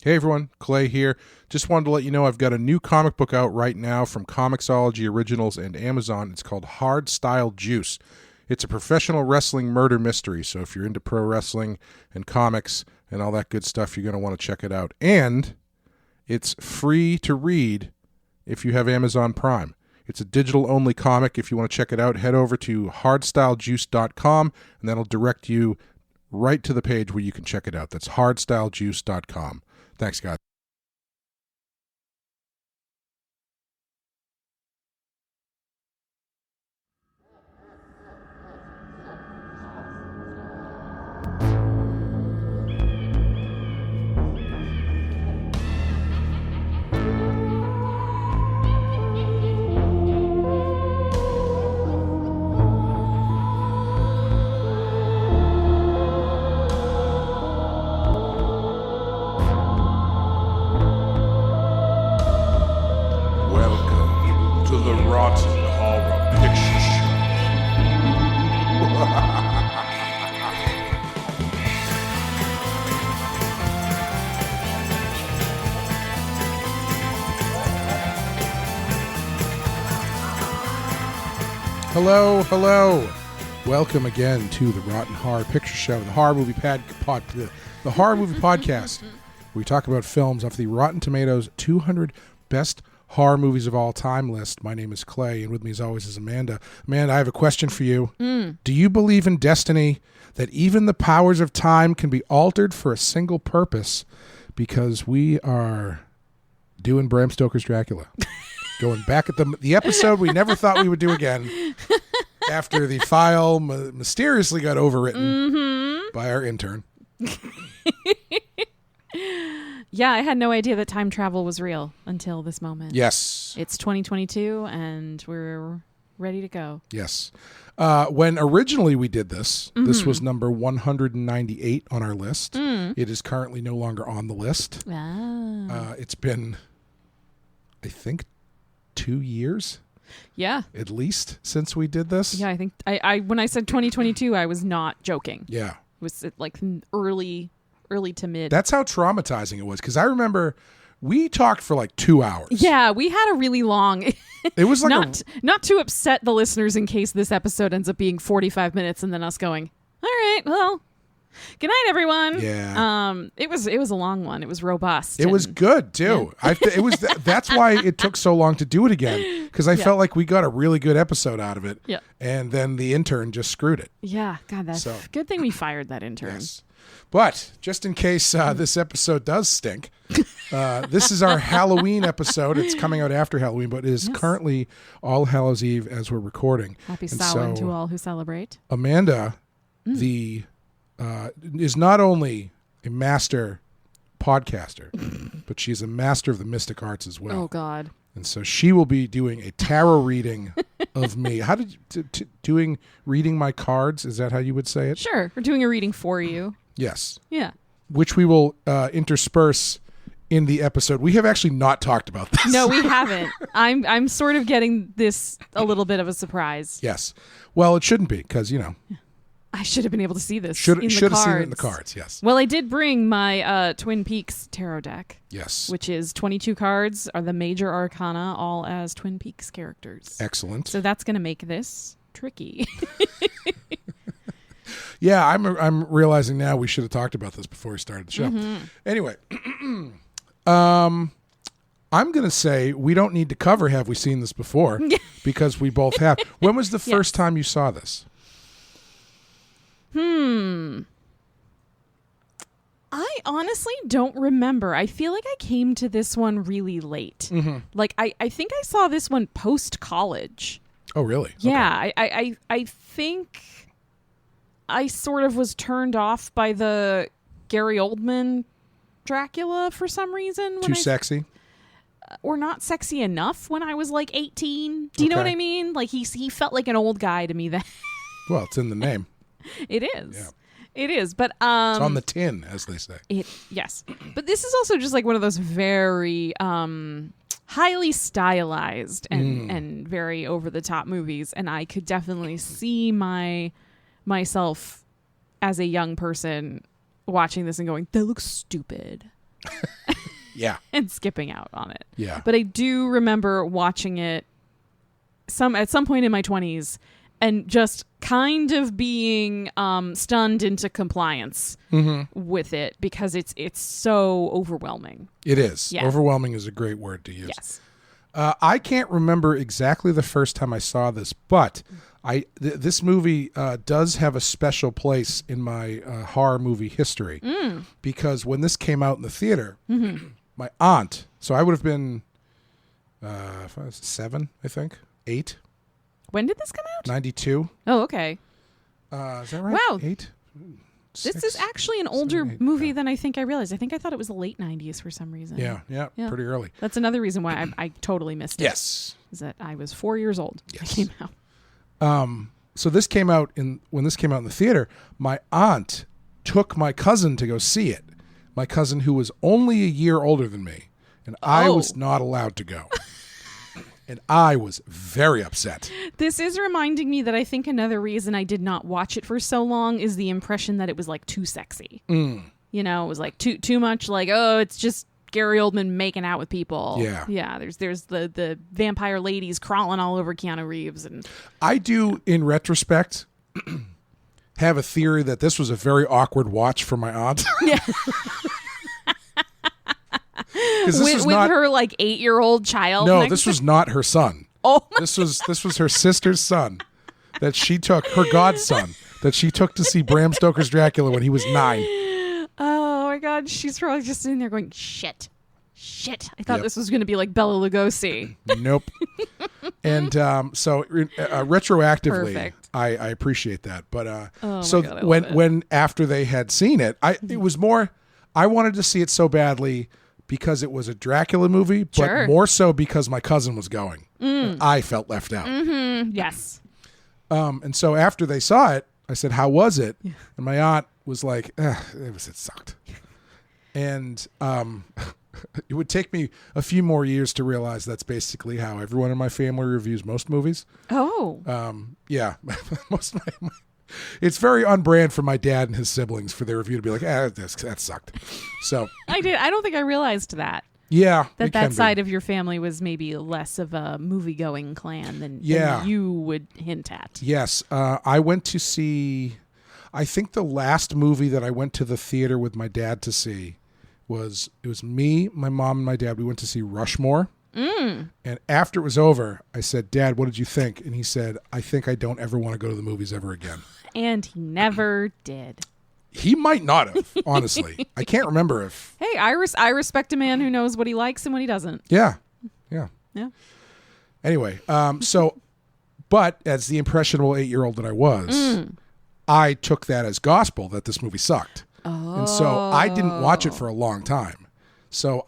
Hey everyone, Clay here. Just wanted to let you know I've got a new comic book out right now from Comixology Originals and Amazon. It's called Hardstyle Juice. It's a professional wrestling murder mystery, so if you're into pro wrestling and comics and all that good stuff, you're going to want to check it out. And it's free to read if you have Amazon Prime. It's a digital-only comic. If you want to check it out, head over to hardstylejuice.com, and that'll direct you right to the page where you can check it out. That's hardstylejuice.com. Thanks, guys. Hello. Welcome again to the Rotten Horror Picture Show, the horror movie podcast. We talk about films off the Rotten Tomatoes 200 Best Horror Movies of All Time list. My name is Clay, and with me as always is Amanda. Amanda, I have a question for you. Do you believe in destiny, that even the powers of time can be altered for a single purpose? Because we are doing Bram Stoker's Dracula. Going back at the episode we never thought we would do again after the file mysteriously got overwritten by our intern. Yeah, I had no idea that time travel was real until this moment. Yes. It's 2022 and we're ready to go. Yes. When originally we did this, this was number 198 on our list. It is currently no longer on the list. It's been, I think, 2 years. Yeah. At least since we did this. Yeah, I think I when I said 2022, I was not joking. Yeah. It was like early to mid. That's how traumatizing it was, because I remember we talked for like 2 hours. Yeah, we had a really long. It was like not to upset the listeners in case this episode ends up being 45 minutes and then us going, all right, well, good night, everyone. Yeah. It was a long one. It was robust. It was good too. Yeah. It was. That's why it took so long to do it again, because I felt like we got a really good episode out of it. Yeah. And then the intern just screwed it. Yeah. God, that's good thing we fired that intern. Yes. But just in case this episode does stink, this is our Halloween episode. It's coming out after Halloween, but it is currently All Hallows Eve as we're recording. Happy Samhain to all who celebrate. Amanda, is not only a master podcaster, but she's a master of the mystic arts as well. Oh, God. And so she will be doing a tarot reading of me. How did you, reading my cards? Is that how you would say it? Sure. We're doing a reading for you. Yes. Yeah. Which we will intersperse in the episode. We have actually not talked about this. No, we haven't. I'm sort of getting this a little bit of a surprise. Yes. Well, it shouldn't be, because, I should have been able to see this. Should have seen it in the cards, yes. Well, I did bring my Twin Peaks tarot deck. Yes. Which is 22 cards, are the major arcana, all as Twin Peaks characters. Excellent. So that's going to make this tricky. Yeah, I'm realizing now we should have talked about this before we started the show. Anyway, I'm going to say we don't need to cover Have We Seen This Before, because we both have. When was the first time you saw this? I honestly don't remember. I feel like I came to this one really late. Like, I think I saw this one post-college. Oh, really? Yeah, okay. I think I sort of was turned off by the Gary Oldman Dracula for some reason. Too sexy? Or not sexy enough when I was like 18. Do you know what I mean? Like, he felt like an old guy to me then. Well, it's in the name. It is. Yeah. It is, but it's on the tin, as they say. Yes, but this is also just like one of those very highly stylized and very over the top movies, and I could definitely see myself as a young person watching this and going, "That looks stupid." Yeah. and skipping out on it. Yeah. But I do remember watching it at some point in my 20s and just kind of being stunned into compliance with it because it's so overwhelming. It is. Yeah. Overwhelming is a great word to use. Yes. I can't remember exactly the first time I saw this, but this movie does have a special place in my horror movie history because when this came out in the theater, my aunt, so I would have been 7, I think, 8. When did this come out? 92. Oh, okay. Is that right? Wow. 8? This is actually an older movie than I think I realized. I think I thought it was the late 90s for some reason. Yeah, pretty early. That's another reason why I totally missed it. Yes. Is that I was 4 years old when it Yes. came out. So this came out when this came out in the theater, my aunt took my cousin to go see it. My cousin who was only a year older than me, and I was not allowed to go. And I was very upset. This is reminding me that I think another reason I did not watch it for so long is the impression that it was like too sexy. You know, it was like too much like, oh, it's just Gary Oldman making out with people. Yeah. Yeah, there's the vampire ladies crawling all over Keanu Reeves. And I do, in retrospect, have a theory that this was a very awkward watch for my aunt. Yeah. With her like 8-year-old child. No, next this to- was not her son. Oh, This was her sister's son that she took, her godson, that she took to see Bram Stoker's Dracula when he was 9. oh my God, she's probably just sitting there going, shit. I thought Yep. this was going to be like Bela Lugosi. Nope. And so retroactively, Perfect. I appreciate that. But Oh so my God, I love it. when after they had seen it, it was more. I wanted to see it so badly because it was a Dracula movie, but Sure. more so because my cousin was going. And I felt left out. Yes. And so after they saw it, I said, "How was it?" And my aunt was like, "It sucked." And it would take me a few more years to realize that's basically how everyone in my family reviews most movies. Oh. Yeah, most of my it's very on brand for my dad and his siblings for their review to be like, that sucked. So I don't think I realized that. yeah, That side of your family was maybe less of a movie-going clan than you would hint at. Yes, I went to see. I think the last movie that I went to the theater with my dad to see was me, my mom, and my dad. We went to see Rushmore. And after it was over, I said, "Dad, what did you think?" And he said, "I think I don't ever want to go to the movies ever again." And he never did. He might not have, honestly. I can't remember if. Hey, I respect a man who knows what he likes and what he doesn't. Yeah. Anyway, but as the impressionable 8-year-old that I was, I took that as gospel that this movie sucked. Oh. And so I didn't watch it for a long time. So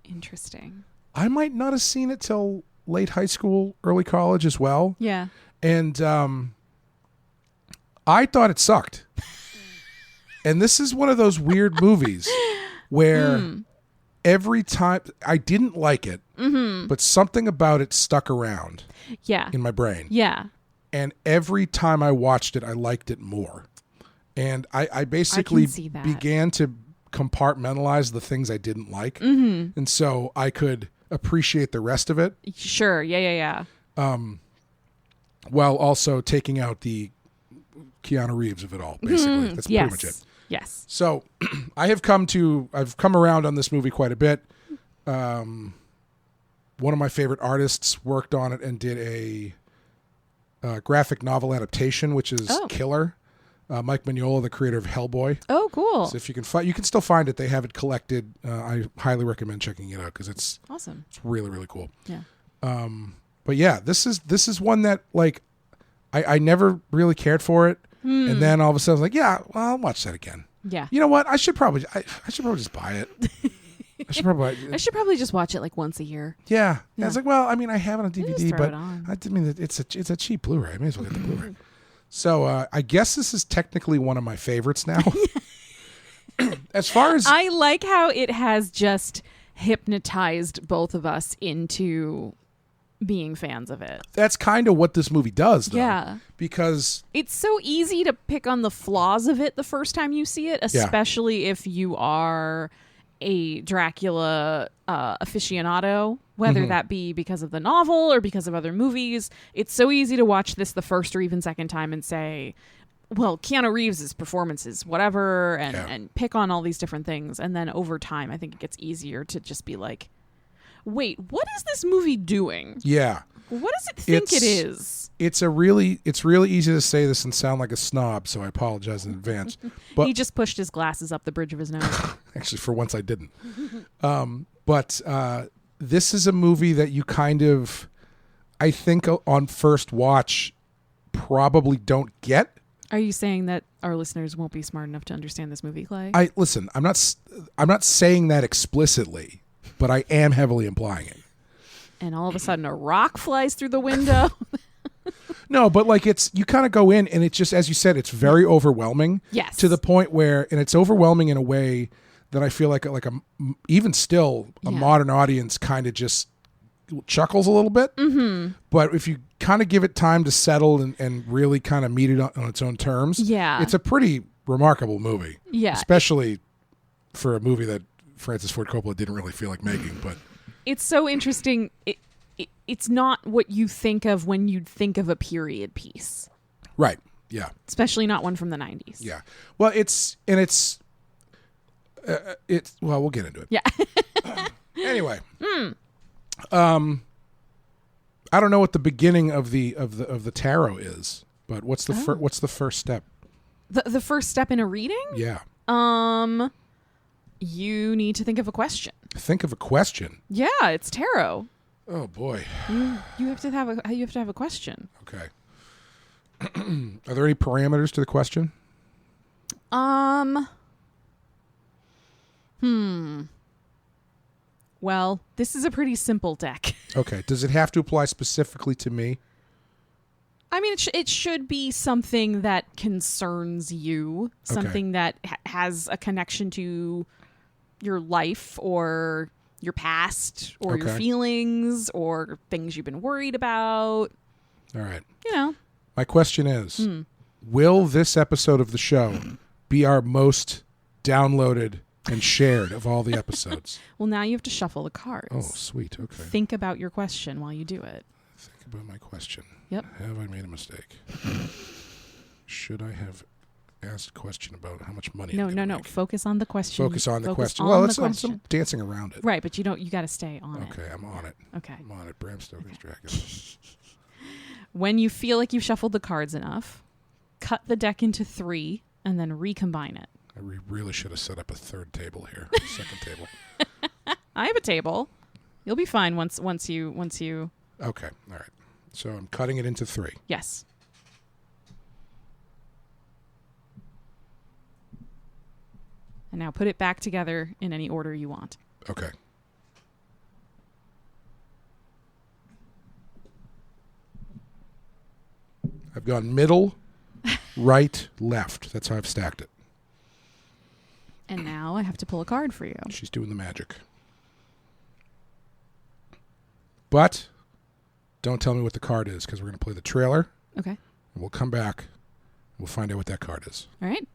Interesting. I might not have seen it till late high school, early college as well. Yeah. And I thought it sucked. And this is one of those weird movies where every time I didn't like it, but something about it stuck around in my brain. Yeah. And every time I watched it, I liked it more. And I basically began to compartmentalize the things I didn't like. And so I could appreciate the rest of it. Sure. Yeah. While also taking out the Keanu Reeves of it all, basically. That's pretty much it. Yes. So I've come around on this movie quite a bit. One of my favorite artists worked on it and did a graphic novel adaptation, which is killer. Mike Mignola, the creator of Hellboy. Oh, cool. So if you can you can still find it. They have it collected. I highly recommend checking it out because it's awesome. It's really, really cool. Yeah. But yeah, this is one that like I never really cared for it. And then all of a sudden I was like, yeah, well, I'll watch that again. Yeah. You know what? I should probably just buy it. I should probably just watch it like once a year. Yeah. I was like, well, I mean, I have it on DVD, throw but it on. I mean, it's a cheap Blu-ray. I may as well get the Blu-ray. So I guess this is technically one of my favorites now. As far as I like how it has just hypnotized both of us into being fans of it. That's kind of what this movie does, though. Yeah. Because it's so easy to pick on the flaws of it the first time you see it, especially if you are a Dracula aficionado, whether that be because of the novel or because of other movies. It's so easy to watch this the first or even second time and say, well, Keanu Reeves' performance is whatever, and pick on all these different things. And then over time, I think it gets easier to just be like, wait, what is this movie doing? Yeah. What does it think it is? It's really easy to say this and sound like a snob, so I apologize in advance. But he just pushed his glasses up the bridge of his nose. Actually, for once I didn't. But this is a movie that you kind of, I think on first watch, probably don't get. Are you saying that our listeners won't be smart enough to understand this movie, Clay? Listen, I'm not saying that explicitly, but I am heavily implying it. And all of a sudden a rock flies through the window. No, but like you kind of go in and it's just, as you said, it's very overwhelming. Yes. To the point where, and it's overwhelming in a way that I feel like even still a modern audience kind of just chuckles a little bit. Mm-hmm. But if you kind of give it time to settle and really kind of meet it on its own terms, it's a pretty remarkable movie. Yeah. Especially for a movie that Francis Ford Coppola didn't really feel like making, but it's so interesting. It's not what you think of when you think of a period piece. Right. Yeah. Especially not one from the 90s. Yeah. Well, well, we'll get into it. Yeah. Anyway. I don't know what the beginning of the tarot is, but what's the first step? The first step in a reading? Yeah. You need to think of a question. Think of a question? Yeah, it's tarot. Oh boy. You have to have a question. Okay. Are there any parameters to the question? Well, this is a pretty simple deck. Okay. Does it have to apply specifically to me? I mean, it should be something that concerns you, something that has a connection to your life or your past or your feelings or things you've been worried about. All right. You know. My question is, will this episode of the show be our most downloaded and shared of all the episodes? Well, now you have to shuffle the cards. Oh, sweet. Okay. Think about your question while you do it. Think about my question. Yep. Have I made a mistake? Should I have asked a question about how much money I'm gonna make? Focus on the question. Focus on the question. Well, I'm dancing around it. Right, but you got to stay on it. Okay, I'm on it. Okay. I'm on it. Bram Stoker's Dracula. When you feel like you've shuffled the cards enough, cut the deck into 3 and then recombine it. I really should have set up a third table here. Second table. I have a table. You'll be fine once you. Okay. All right. So I'm cutting it into 3. Yes. And now put it back together in any order you want. Okay. I've gone middle, right, left. That's how I've stacked it. And now I have to pull a card for you. She's doing the magic. But don't tell me what the card is, because we're going to play the trailer. Okay. And we'll come back. And we'll find out what that card is. All right.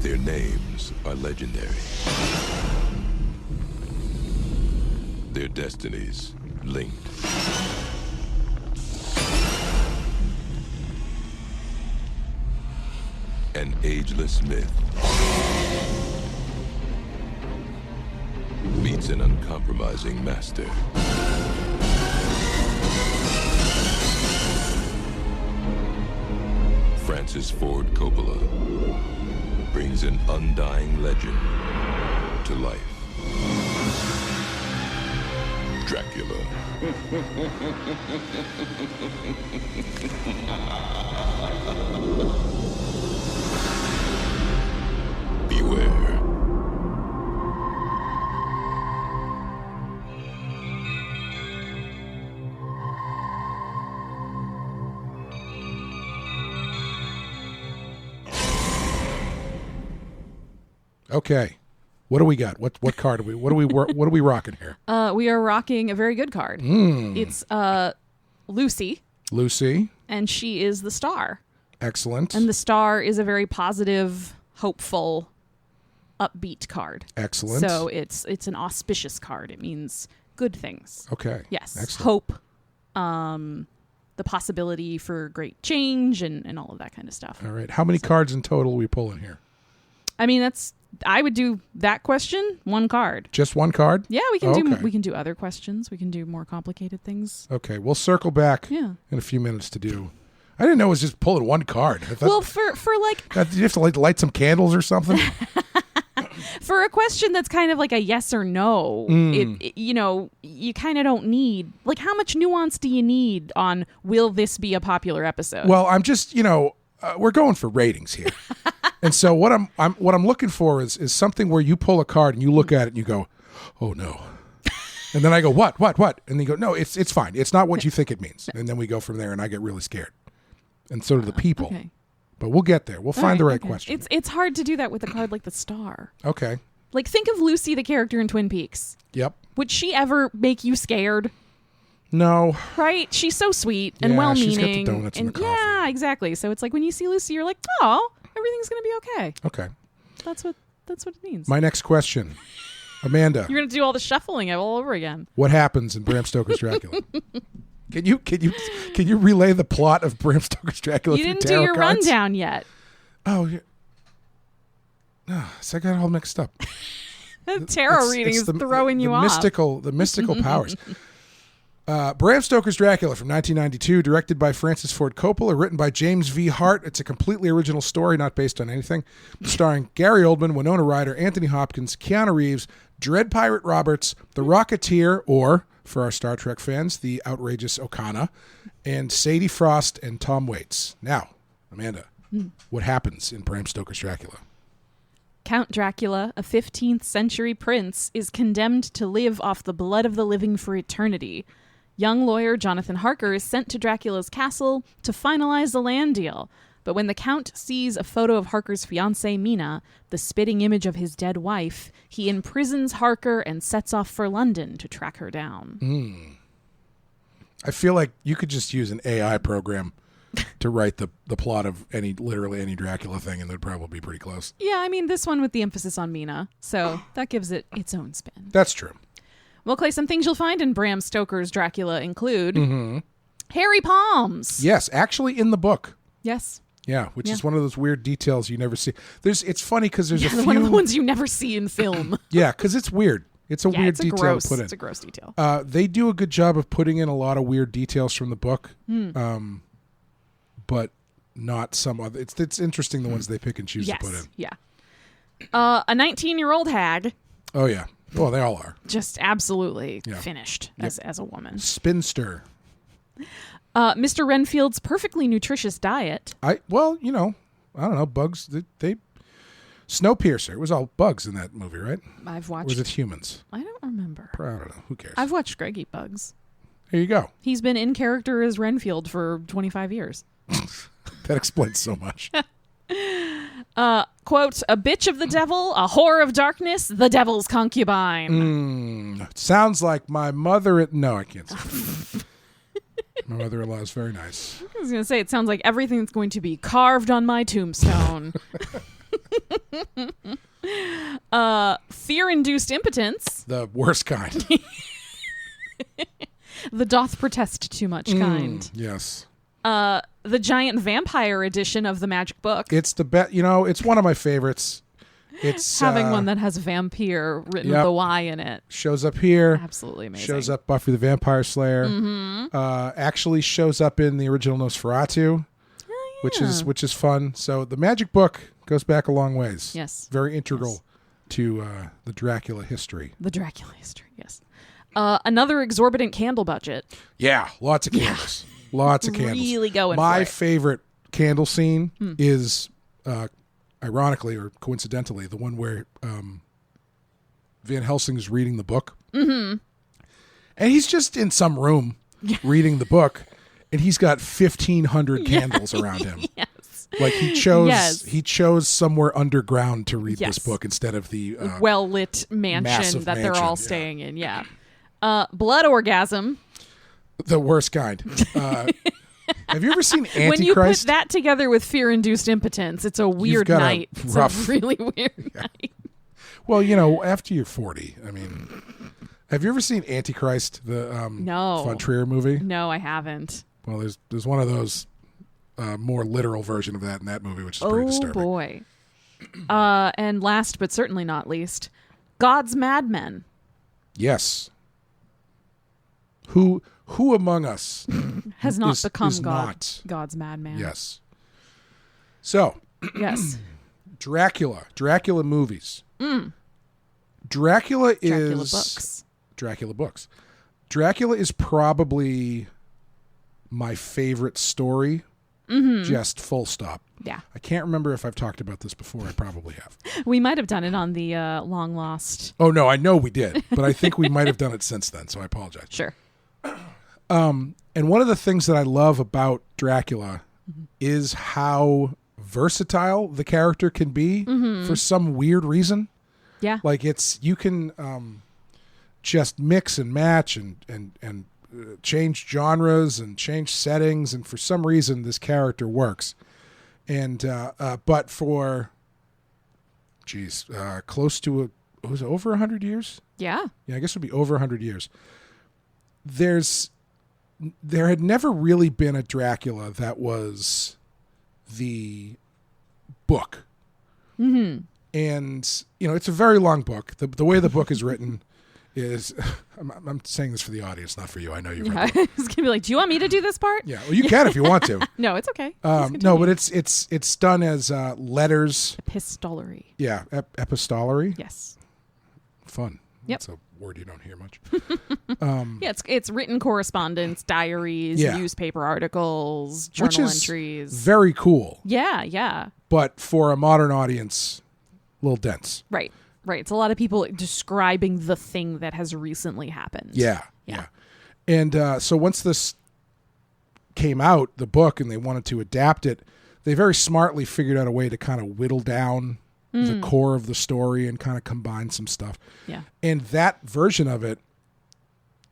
Their names are legendary. Their destinies linked. An ageless myth meets an uncompromising master. Francis Ford Coppola brings an undying legend to life. Dracula. Beware. Okay. What do we got? What card what are we rocking here? We are rocking a very good card. It's Lucy, and she is the star. Excellent. And the star is a very positive, hopeful, upbeat card. Excellent. So it's an auspicious card. It means good things. Okay. Yes. Excellent. Hope, the possibility for great change and all of that kind of stuff. All right. How many cards in total are we pulling here? I mean, I would do that question, one card. Just one card? Yeah, we can do other questions. We can do more complicated things. Okay, we'll circle back in a few minutes to do. I didn't know it was just pulling one card. Well, for like do you have to light some candles or something? For a question that's kind of like a yes or no, you kind of don't need, like, how much nuance do you need on will this be a popular episode? Well, I'm just, we're going for ratings here. And so what I'm looking for is something where you pull a card and you look at it and you go, "Oh no." And then I go, "What?" And they go, "No, it's fine. It's not what you think it means." And then we go from there and I get really scared. And so do the people. Okay. But we'll get there. We'll find the right question. It's hard to do that with a card like the star. Okay. Like, think of Lucy, the character in Twin Peaks. Yep. Would she ever make you scared? No. Right? She's so sweet and well-meaning. She's got the donuts and the coffee. Yeah, exactly. So it's like when you see Lucy, you're like, oh, everything's going to be okay. Okay. That's what it means. My next question. Amanda. You're going to do all the shuffling all over again. What happens in Bram Stoker's Dracula? Can you relay the plot of Bram Stoker's Dracula? You didn't do your cards? rundown yet. Oh, yeah. So I got it all mixed up. The tarot reading is throwing you off. The mystical powers. Bram Stoker's Dracula from 1992, directed by Francis Ford Coppola, written by James V. Hart. It's a completely original story, not based on anything. Starring Gary Oldman, Winona Ryder, Anthony Hopkins, Keanu Reeves, Dread Pirate Roberts, the Rocketeer, or, for our Star Trek fans, the outrageous Okana, and Sadie Frost and Tom Waits. Now, Amanda, what happens in Bram Stoker's Dracula? Count Dracula, a 15th century prince, is condemned to live off the blood of the living for eternity. Young lawyer Jonathan Harker is sent to Dracula's castle to finalize the land deal. But when the Count sees a photo of Harker's fiancée, Mina, the spitting image of his dead wife, he imprisons Harker and sets off for London to track her down. I feel like you could just use an AI program to write the plot of literally any Dracula thing, and they'd probably be pretty close. Yeah, I mean, this one with the emphasis on Mina, so that gives it its own spin. That's true. Well, Clay, some things you'll find in Bram Stoker's Dracula include hairy palms. Yes, actually in the book. Yes. Yeah, which is one of those weird details you never see. It's funny because there's a few... one of the ones you never see in film. Yeah, because it's weird. It's a weird detail to put in. It's a gross detail. They do a good job of putting in a lot of weird details from the book, but not some other... It's interesting the ones they pick and choose to put in. Yeah. A 19-year-old hag. Oh, yeah. Well, they all are. Just absolutely finished as a woman. Spinster. Mr. Renfield's perfectly nutritious diet. I don't know. Bugs. They Snowpiercer. It was all bugs in that movie, right? I've watched. Or was it humans? I don't remember. I don't know. Who cares? I've watched Greg eat bugs. There you go. He's been in character as Renfield for 25 years. That explains so much. Quote, a bitch of the devil, a whore of darkness, the devil's concubine. Sounds like my mother... No, I can't say my mother-in-law is very nice. I was going to say, it sounds like everything that's going to be carved on my tombstone. Fear-induced impotence. The worst kind. The doth protest too much kind. Yes. The giant vampire edition of the Magic Book. It's the best. It's one of my favorites. It's having one that has vampire written with a Y in it. Shows up here. Absolutely amazing. Shows up Buffy the Vampire Slayer. Actually shows up in the original Nosferatu, which is fun. So the Magic Book goes back a long ways. Yes. Very integral to the Dracula history. The Dracula history, yes. Another exorbitant candle budget. Yeah, lots of candles. Lots of candles. Really going My for it. favorite candle scene is, ironically or coincidentally, the one where Van Helsing's reading the book. Mm-hmm. And he's just in some room reading the book, and he's got 1,500 candles around him. Yes. Like he chose Yes. he chose somewhere underground to read Yes. this book instead of the well-lit mansion massive that they're mansion, all yeah. staying in. Yeah. Blood orgasm. the worst kind. Have you ever seen Antichrist? When you put that together with fear-induced impotence, it's a weird got a night. It's rough- a really weird night. Well, after you're 40, I mean, have you ever seen Antichrist, the No. Von Trier movie? No, I haven't. Well, there's one of those more literal version of that in that movie, which is pretty disturbing. Oh boy. And last but certainly not least, God's Madmen. Yes. Who among us Has not is become not? God's madman. Yes. So, Yes. Dracula movies. Dracula is Dracula books. Dracula books. Dracula is probably my favorite story. Just full stop. Yeah. I can't remember if I've talked about this before. I probably have. We might have done it on the long lost. Oh no, I know we did, but I think we might have done it since then. So I apologize. Sure. And one of the things that I love about Dracula is how versatile the character can be for some weird reason. Yeah. Like you can just mix and match and change genres and change settings, and for some reason this character works. And but for close to was it over 100 years? Yeah. Yeah, I guess it would be over 100 years. There had never really been a Dracula that was the book. And it's a very long book. The way the book is written is I'm saying this for the audience, not for you. I know you've read Yeah. it. I was gonna be like, do you want me to do this part? Yeah, well, you can if you want to. No, it's okay. No, but it's done as letters. Epistolary. Yeah, epistolary. Yes. Fun. Yep. That's a word you don't hear much. Yeah, it's written correspondence, diaries, Yeah. newspaper articles, Which journal is entries. very cool, Yeah, yeah. but for a modern audience, a little dense. Right. Right. It's a lot of people describing the thing that has recently happened. Yeah. Yeah. And so once this came out, the book, and they wanted to adapt it, they very smartly figured out a way to kind of whittle down the core of the story and kind of combine some stuff. Yeah. And that version of it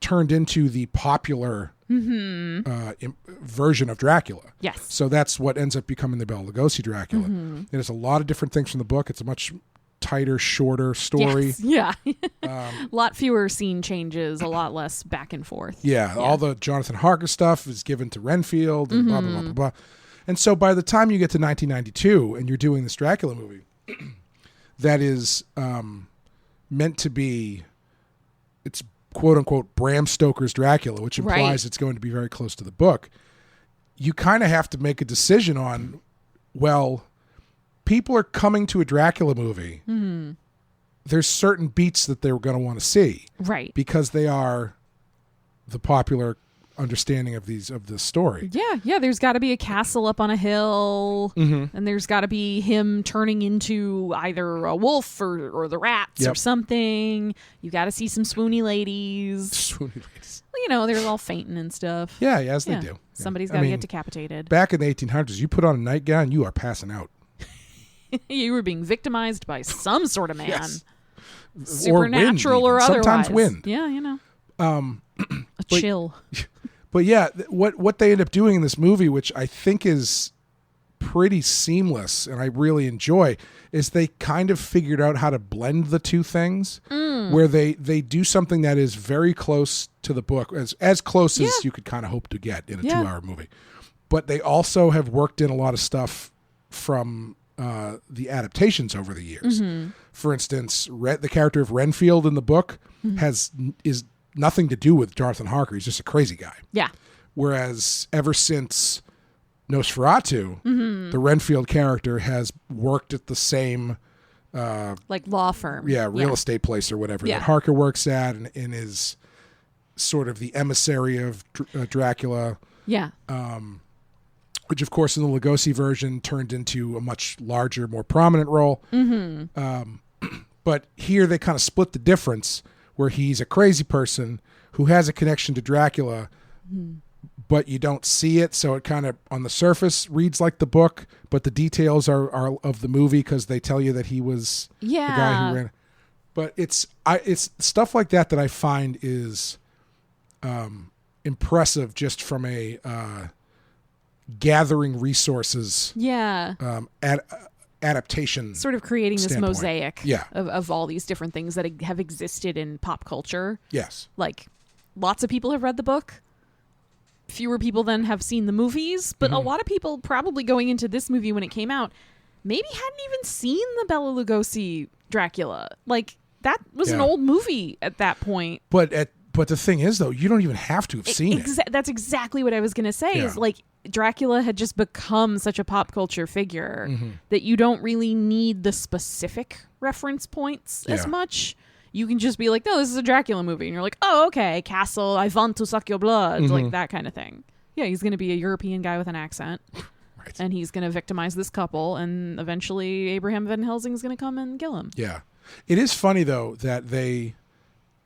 turned into the popular version of Dracula. Yes. So that's what ends up becoming the Bela Lugosi Dracula. There's a lot of different things from the book. It's a much tighter, shorter story. Yes. Yeah. A lot fewer scene changes, a lot less back and forth. Yeah, all the Jonathan Harker stuff is given to Renfield and blah, blah, blah, blah, blah. And so by the time you get to 1992 and you're doing this Dracula movie that is meant to be, it's quote-unquote Bram Stoker's Dracula, which implies it's going to be very close to the book, you kind of have to make a decision on, well, people are coming to a Dracula movie. There's certain beats that they're going to want to see. Right. Because they are the popular understanding of this story. Yeah. There's got to be a castle up on a hill, and there's got to be him turning into either a wolf or the rats or something. You got to see some swoony ladies. Swoony ladies. Well, they're all fainting and stuff. Yeah, as they do. Somebody's Yeah. got I to mean, get decapitated. Back in the 1800s, you put on a nightgown, you are passing out. You were being victimized by some sort of man. Yes. Supernatural or or wind, otherwise. Sometimes wind. Yeah, a chill. But yeah, what they end up doing in this movie, which I think is pretty seamless and I really enjoy, is they kind of figured out how to blend the two things, where they do something that is very close to the book, as close as you could kind of hope to get in a 2-hour movie. But they also have worked in a lot of stuff from the adaptations over the years. For instance, the character of Renfield in the book is nothing to do with Jonathan Harker. He's just a crazy guy. Yeah. Whereas ever since Nosferatu, the Renfield character has worked at the same like law firm. real estate place or whatever that Harker works at, and is sort of the emissary of Dracula. Yeah. Which, of course, in the Lugosi version turned into a much larger, more prominent role. But here they kind of split the difference, where he's a crazy person who has a connection to Dracula, but you don't see it, so it kind of on the surface reads like the book, but the details are of the movie because they tell you that he was the guy who ran. But it's stuff like that I find is impressive just from a gathering resources adaptation, sort of creating this standpoint. mosaic Yeah. of all these different things that have existed in pop culture. Yes. Like, lots of people have read the book. Fewer people then have seen the movies, but a lot of people probably going into this movie when it came out maybe hadn't even seen the Bela Lugosi Dracula. Like, that was an old movie at that point. But the thing is, though, you don't even have to have seen it. That's exactly what I was going to say. Is like Dracula had just become such a pop culture figure that you don't really need the specific reference points as much. You can just be like, no, this is a Dracula movie. And you're like, oh, okay, castle, I want to suck your blood. Like that kind of thing. Yeah, he's going to be a European guy with an accent. Right. And he's going to victimize this couple. And eventually Abraham Van Helsing's going to come and kill him. Yeah. It is funny, though, that they...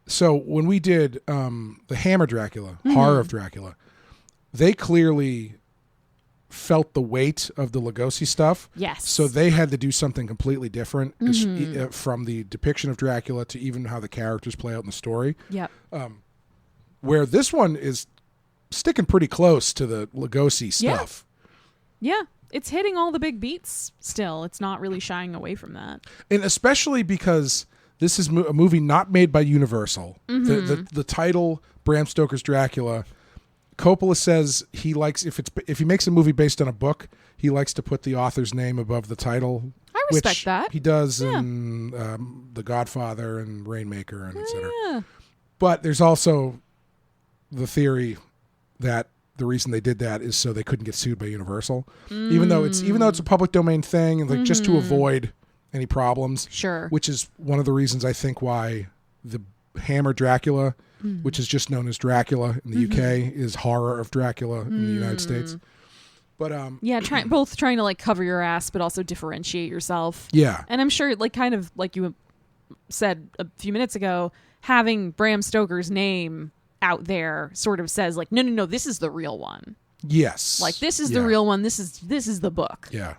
So when we did the Hammer Dracula, Horror of Dracula, they clearly felt the weight of the Lugosi stuff. Yes. So they had to do something completely different from the depiction of Dracula to even how the characters play out in the story. Yep. Where this one is sticking pretty close to the Lugosi stuff. Yeah. It's hitting all the big beats still. It's not really shying away from that. And especially because this is a movie not made by Universal. The title, Bram Stoker's Dracula... Coppola says he likes if he makes a movie based on a book, he likes to put the author's name above the title. I respect which that. He does in The Godfather and Rainmaker and etc. Yeah. But there's also the theory that the reason they did that is so they couldn't get sued by Universal, even though it's a public domain thing, and like just to avoid any problems. Sure. Which is one of the reasons I think why the Hammer Dracula, which is just known as Dracula in the UK, is Horror of Dracula in the United States. But both trying to like cover your ass, but also differentiate yourself. Yeah, and I'm sure, like kind of like you said a few minutes ago, having Bram Stoker's name out there sort of says like, no, this is the real one. Yes, like this is the real one. This is the book. Yeah,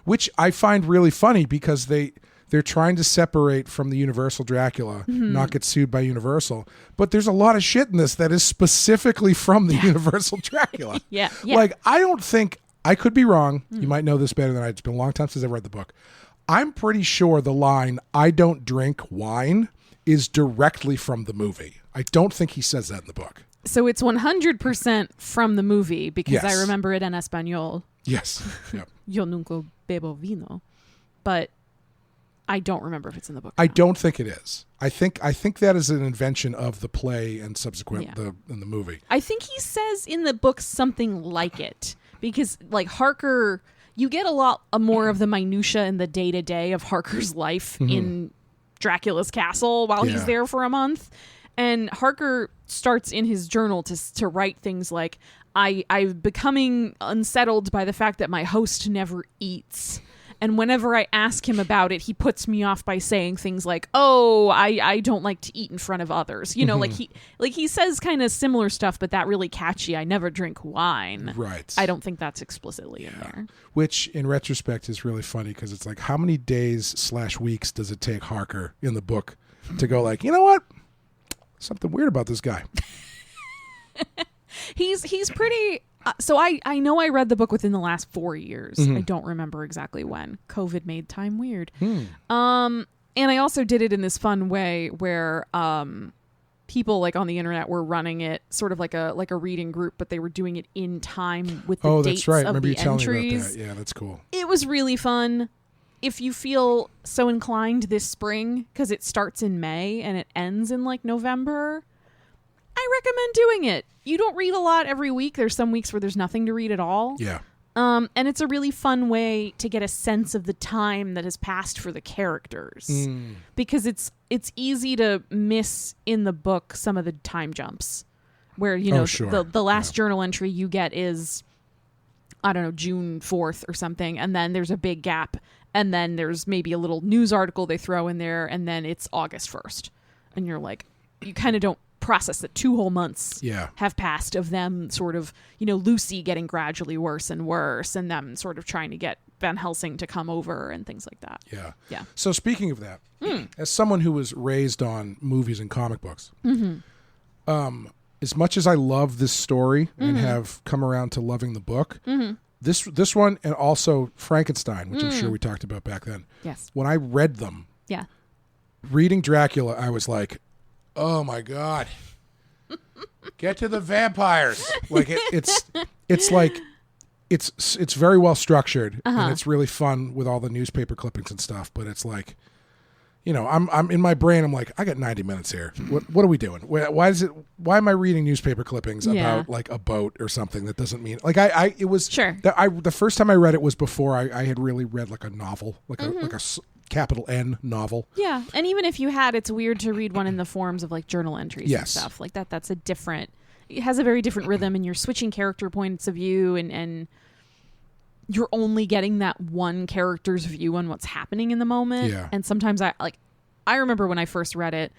which I find really funny because they're trying to separate from the Universal Dracula, not get sued by Universal. But there's a lot of shit in this that is specifically from the Universal Dracula. Yeah. Like, I don't think, I could be wrong. You might know this better than I. It's been a long time since I've read the book. I'm pretty sure the line, I don't drink wine, is directly from the movie. I don't think he says that in the book. So it's 100% from the movie because Yes. I remember it in Espanol. Yes. Yep. Yo nunca bebo vino. But I don't remember if it's in the book. I don't think it is. I think that is an invention of the play and subsequent in the movie. I think he says in the book something like it because like Harker, you get a lot more of the minutia and the day-to-day of Harker's life in Dracula's castle while he's there for a month. And Harker starts in his journal to write things like, I'm becoming unsettled by the fact that my host never eats. And whenever I ask him about it, he puts me off by saying things like, "Oh, I don't like to eat in front of others." You know, like he says kind of similar stuff, but that really catchy. I never drink wine. Right. I don't think that's explicitly in there. Which, in retrospect, is really funny because it's like, how many days/weeks does it take Harker in the book to go like, you know what? Something weird about this guy. He's pretty. So I know I read the book within the last 4 years. I don't remember exactly when. COVID made time weird. And I also did it in this fun way where people like on the internet were running it sort of like a reading group, but they were doing it in time with the dates that's right. of Remember the you telling entries. me about that? Yeah, that's cool. It was really fun. If you feel so inclined this spring, because it starts in May and it ends in like November, I recommend doing it. You don't read a lot every week. There's some weeks where there's nothing to read at all. Yeah. And it's a really fun way to get a sense of the time that has passed for the characters. Because it's easy to miss in the book some of the time jumps where, you know, the last journal entry you get is, I don't know, June 4th or something. And then there's a big gap. And then there's maybe a little news article they throw in there. And then it's August 1st. And you're like, you kind of don't process that 2 whole months Yeah. have passed of them sort of, Lucy getting gradually worse and worse, and them sort of trying to get Van Helsing to come over and things like that. Yeah. Yeah. So speaking of that, as someone who was raised on movies and comic books, as much as I love this story and have come around to loving the book, this one and also Frankenstein, which I'm sure we talked about back then. Yes. When I read them, Yeah. reading Dracula, I was like, oh my God. Get to the vampires. Like it's like it's very well structured and it's really fun with all the newspaper clippings and stuff, but it's like, I'm in my brain, I'm like, I got 90 minutes here. What are we doing? Why am I reading newspaper clippings about like a boat or something that doesn't mean like it was Sure. The first time I read it was before I had really read like a novel, like a capital N novel. Yeah. And even if you had, it's weird to read one in the forms of like journal entries and Yes. stuff like that. It has a very different rhythm, and you're switching character points of view, and you're only getting that one character's view on what's happening in the moment. Yeah. And sometimes I remember when I first read it,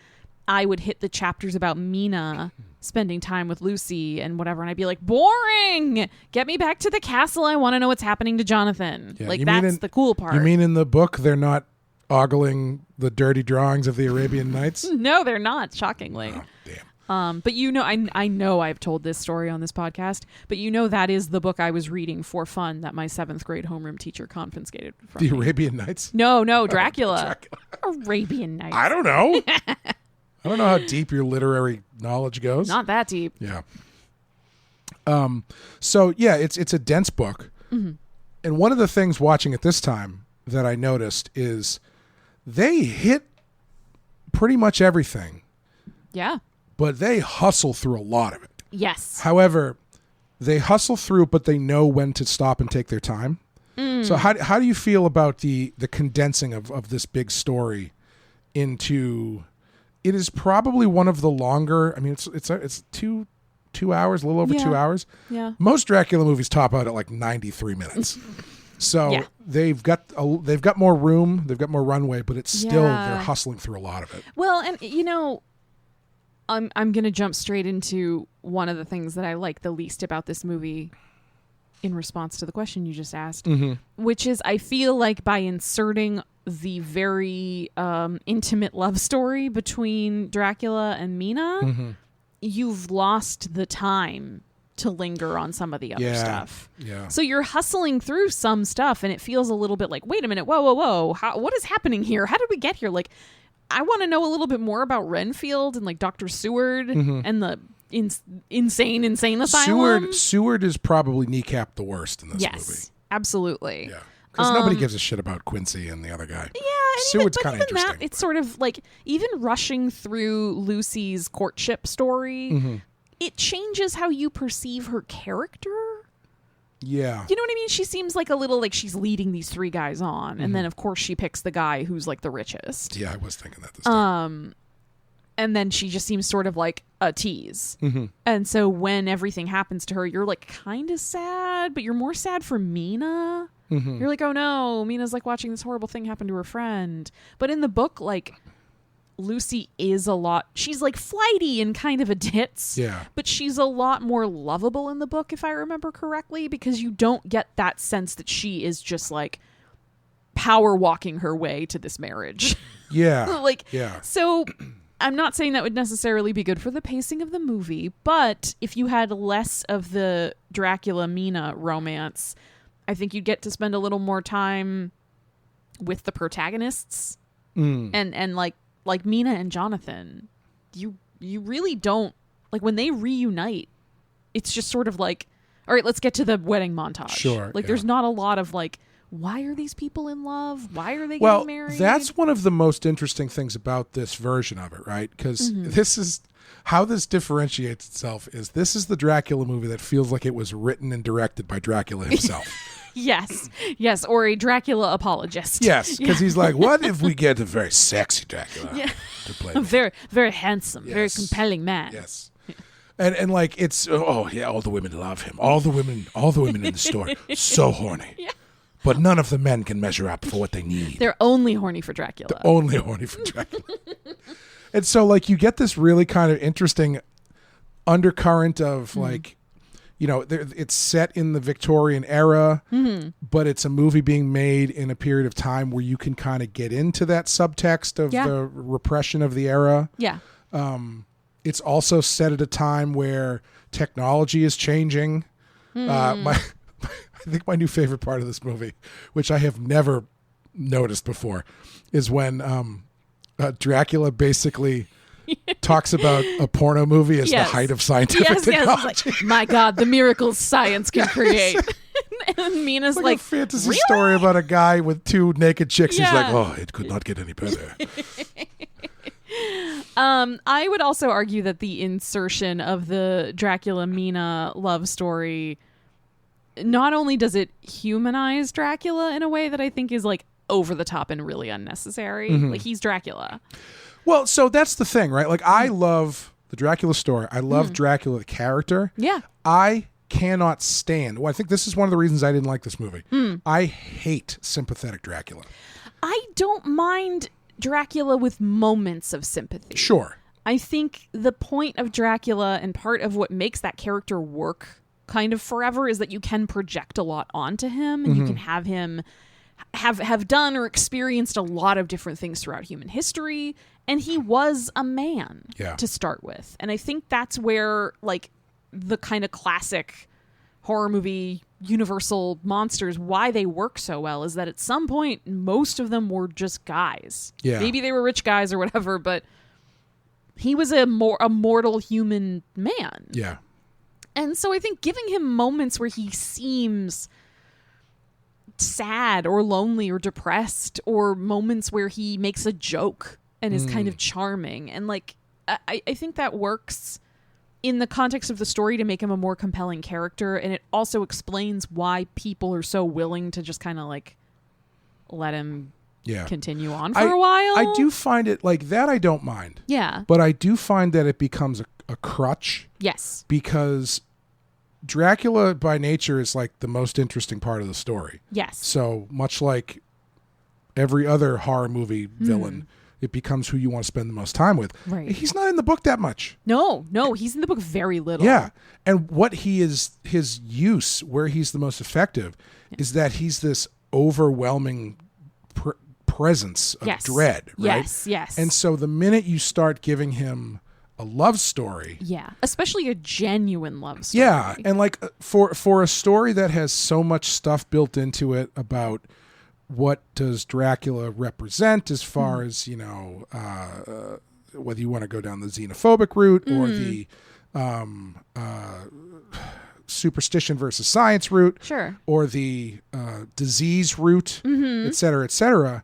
I would hit the chapters about Mina spending time with Lucy and whatever, and I'd be like, boring! Get me back to the castle. I want to know what's happening to Jonathan. Yeah, like, you mean that's the cool part. You mean in the book they're not ogling the dirty drawings of the Arabian Nights? No, they're not, shockingly. Oh, damn. But I know I've told this story on this podcast, but that is the book I was reading for fun that my 7th grade homeroom teacher confiscated from The me. Arabian Nights? No, Dracula. Arabian Nights. I don't know. I don't know how deep your literary knowledge goes. Not that deep. Yeah. So yeah, it's a dense book. And one of the things watching it this time that I noticed is they hit pretty much everything, Yeah. but they hustle through a lot of it. Yes. However, they hustle through, but they know when to stop and take their time. So how do you feel about the condensing of this big story into? It is probably one of the longer. I mean, it's 2 hours, a little over 2 hours. Yeah. Most Dracula movies top out at like 93 minutes. So Yeah. they've got more room, they've got more runway, but it's still they're hustling through a lot of it. Well, and I'm going to jump straight into one of the things that I like the least about this movie in response to the question you just asked, which is I feel like by inserting the very intimate love story between Dracula and Mina, you've lost the time to linger on some of the other stuff. Yeah. So you're hustling through some stuff, and it feels a little bit like, wait a minute, whoa. What is happening here? How did we get here? Like, I want to know a little bit more about Renfield and like Dr. Seward and the insane asylum. Seward is probably kneecapped the worst in this movie. Absolutely. Yeah. Because nobody gives a shit about Quincy and the other guy. Yeah, Seward's kind of interesting. That, it's sort of like even rushing through Lucy's courtship story, it changes how you perceive her character. Yeah. You know what I mean? She seems like a little like she's leading these 3 guys on, and then of course she picks the guy who's like the richest. Yeah, I was thinking that this time. And then she just seems sort of like a tease. And so when everything happens to her, you're like kind of sad, but you're more sad for Mina. You're like, oh no, Mina's like watching this horrible thing happen to her friend. But in the book, like Lucy is she's like flighty and kind of a ditz. Yeah. But she's a lot more lovable in the book, if I remember correctly, because you don't get that sense that she is just like power walking her way to this marriage. Yeah. Yeah. So I'm not saying that would necessarily be good for the pacing of the movie, but if you had less of the Dracula-Mina romance, I think you'd get to spend a little more time with the protagonists. And like Mina and Jonathan, you really don't, like when they reunite, it's just sort of like, all right, let's get to the wedding montage. Sure. Like there's not a lot of like, why are these people in love? Why are they Well, getting married? that's one of the most interesting things about this version of it, right? Because this is how this differentiates itself is this is the Dracula movie that feels like it was written and directed by Dracula himself. Yes, or a Dracula apologist. Yes, because he's like, what if we get a very sexy Dracula to play? A very, very handsome, very Yes. compelling man. Yes. And like it's all the women love him. All the women in the store so horny. Yeah. But none of the men can measure up for what they need. They're only horny for Dracula. Only horny for Dracula. And so like you get this really kind of interesting undercurrent of like, you know, it's set in the Victorian era, but it's a movie being made in a period of time where you can kind of get into that subtext of the repression of the era. Yeah. It's also set at a time where technology is changing. I think my new favorite part of this movie, which I have never noticed before, is when Dracula basically talks about a porno movie as the height of scientific technology. Yes, like, my God, the miracles science can create. And Mina's like like, a fantasy really? story about a guy with 2 naked chicks. He's like, oh, it could not get any better. I would also argue that the insertion of the Dracula Mina love story, not only does it humanize Dracula in a way that I think is like over the top and really unnecessary. Like, he's Dracula. Well, so that's the thing, right? Like, I love the Dracula story. I love Dracula, the character. Yeah. I cannot stand. Well, I think this is one of the reasons I didn't like this movie. I hate sympathetic Dracula. I don't mind Dracula with moments of sympathy. Sure. I think the point of Dracula and part of what makes that character work kind of forever is that you can project a lot onto him and you can have him have done or experienced a lot of different things throughout human history, and he was a man to start with. And I think that's where like the kind of classic horror movie universal monsters, why they work so well is that at some point most of them were just guys. Maybe they were rich guys or whatever, but he was a mortal human man. Yeah. And so I think giving him moments where he seems sad or lonely or depressed, or moments where he makes a joke and is kind of charming, and like I think that works in the context of the story to make him a more compelling character, and it also explains why people are so willing to just kind of like let him continue on for a while. I do find it like that. I don't mind. Yeah. But I do find that it becomes a crutch. Yes. Because Dracula by nature is like the most interesting part of the story. Yes. So much like every other horror movie villain, it becomes who you want to spend the most time with. Right. He's not in the book that much. No, he's in the book very little. Yeah. And what his use, where he's the most effective, is that he's this overwhelming presence of dread, right? Yes. And so the minute you start giving him a love story, especially a genuine love story, and like for a story that has so much stuff built into it about what does Dracula represent as far as, you know, whether you want to go down the xenophobic route or the superstition versus science route, or the disease route, et cetera,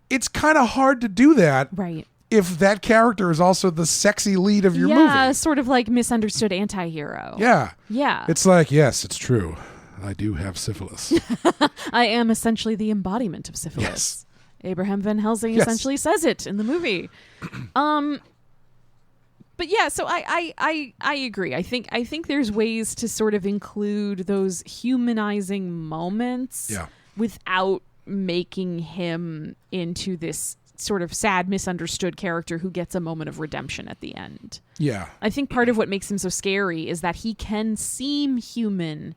it's kind of hard to do that, right? If that character is also the sexy lead of your movie. Yeah, sort of like misunderstood anti-hero. Yeah. Yeah. It's like, yes, it's true. I do have syphilis. I am essentially the embodiment of syphilis. Yes. Abraham Van Helsing essentially says it in the movie. But yeah, so I agree. I think there's ways to sort of include those humanizing moments without making him into this sort of sad, misunderstood character who gets a moment of redemption at the end. Yeah. I think part of what makes him so scary is that he can seem human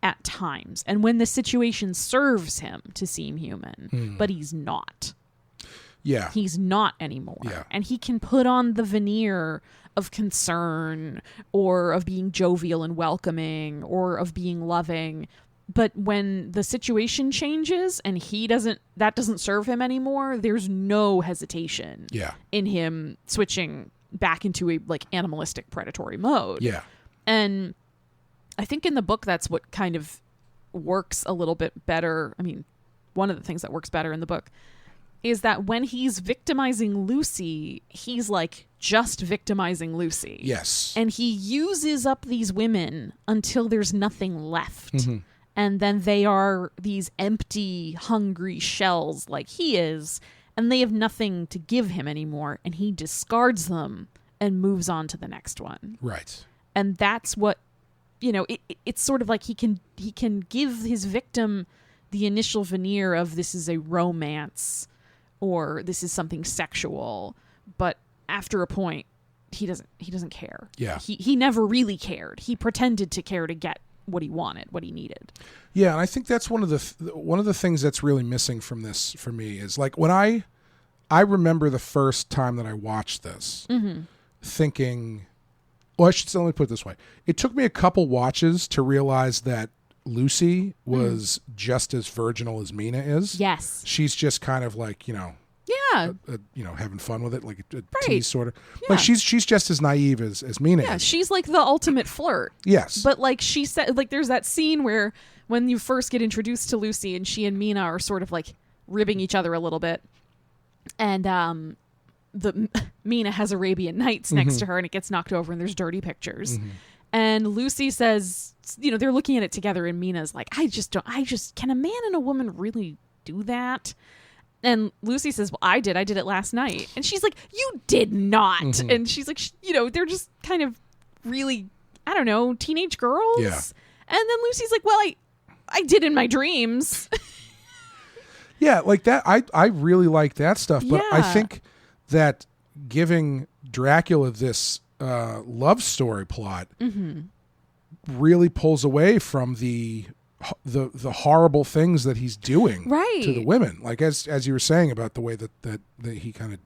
at times, and when the situation serves him to seem human, but he's not. Yeah. He's not anymore. Yeah. And he can put on the veneer of concern or of being jovial and welcoming or of being loving. But when the situation changes and that doesn't serve him anymore, there's no hesitation in him switching back into a like animalistic predatory mode. Yeah. And I think in the book, that's what kind of works a little bit better. I mean, one of the things that works better in the book is that when he's victimizing Lucy, he's like just victimizing Lucy. Yes. And he uses up these women until there's nothing left. And then they are these empty, hungry shells like he is, and they have nothing to give him anymore, and he discards them and moves on to the next one. Right. And that's what, you know, it's sort of like he can give his victim the initial veneer of this is a romance or this is something sexual, but after a point, he doesn't care. Yeah. He never really cared. He pretended to care to get what he wanted, what he needed. Yeah, and I think that's one of the things that's really missing from this for me is like when I remember the first time that I watched this, thinking, well, I should let me put it this way: it took me a couple watches to realize that Lucy was just as virginal as Mina is. Yes, she's just kind of like yeah, having fun with it, like a right. tease sort of. Yeah. Like she's just as naive as Mina yeah, is. she's like the ultimate flirt. Yes, but like she said, like there's that scene where when you first get introduced to Lucy and she and Mina are sort of like ribbing each other a little bit, and Mina has Arabian Nights next to her, and it gets knocked over, and there's dirty pictures. And Lucy says, they're looking at it together, and Mina's like, can a man and a woman really do that? And Lucy says, well, I did it last night. And she's like, you did not. And she's like, they're just kind of really, I don't know, teenage girls. Yeah. And then Lucy's like, well, I did in my dreams. Yeah, like that. I really like that stuff, but I Yeah. think that giving Dracula this love story plot really pulls away from the horrible things that he's doing Right. to the women. Like as you were saying about the way that he kind of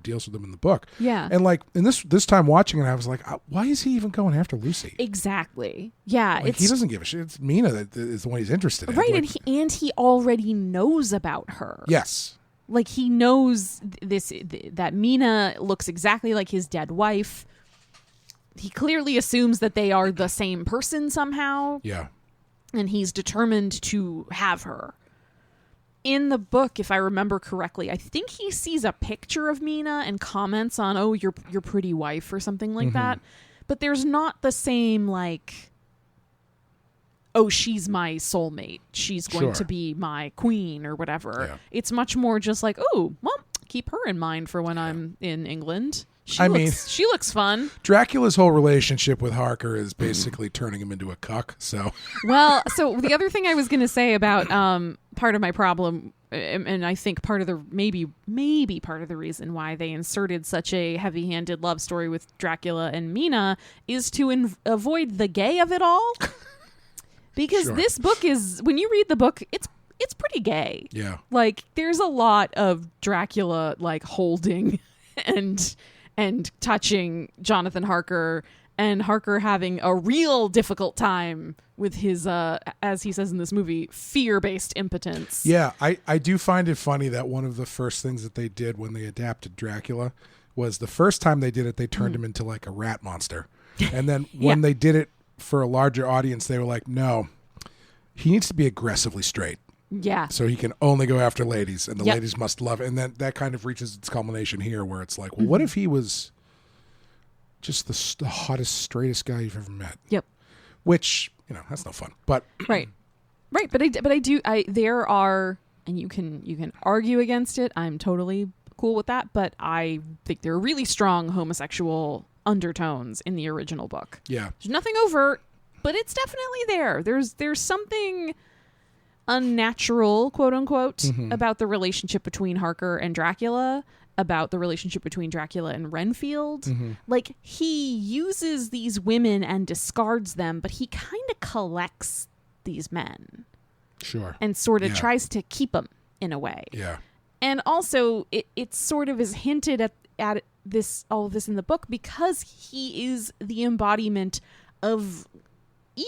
deals with them in the book. Yeah. And like in this time watching it, I was like, why is he even going after Lucy? Exactly. Yeah. Like, he doesn't give a shit. It's Mina that is the one he's interested in. Right. Like, And he already knows about her. yes. Like he knows that Mina looks exactly like his dead wife. He clearly assumes that they are the same person somehow. Yeah. And he's determined to have her. In the book, if I remember correctly, I think he sees a picture of Mina and comments on, "Oh, your pretty wife" or something like that. But there's not the same like, "Oh, she's my soulmate. She's going to be my queen" or whatever. Yeah. It's much more just like, "Oh, well, keep her in mind for when I'm in England. She looks fun." Dracula's whole relationship with Harker is basically turning him into a cuck. So, Well, so the other thing I was going to say about part of my problem, and I think part of the maybe part of the reason why they inserted such a heavy-handed love story with Dracula and Mina is to avoid the gay of it all. Because Sure. this book is, when you read the book, it's pretty gay. yeah. Like there's a lot of Dracula like holding and touching Jonathan Harker, and Harker having a real difficult time with his, as he says in this movie, fear-based impotence. Yeah, I do find it funny that one of the first things that they did when they adapted Dracula was the first time they did it, they turned him into like a rat monster. And then when they did it for a larger audience, they were like, no, he needs to be aggressively straight. Yeah. So he can only go after ladies, and the Yep. ladies must love it. And then that kind of reaches its culmination here, where it's like, well, what if he was just the hottest, straightest guy you've ever met? Yep. Which, that's no fun. But Right. But there are, and you can argue against it. I'm totally cool with that. But I think there are really strong homosexual undertones in the original book. yeah, There's nothing overt, but it's definitely there. There's something unnatural, quote unquote, about the relationship between Harker and Dracula, about the relationship between Dracula and Renfield. Like he uses these women and discards them, but he kind of collects these men sure. and sort of Yeah. tries to keep them in a way. Yeah. And also it sort of is hinted at all of this in the book because he is the embodiment of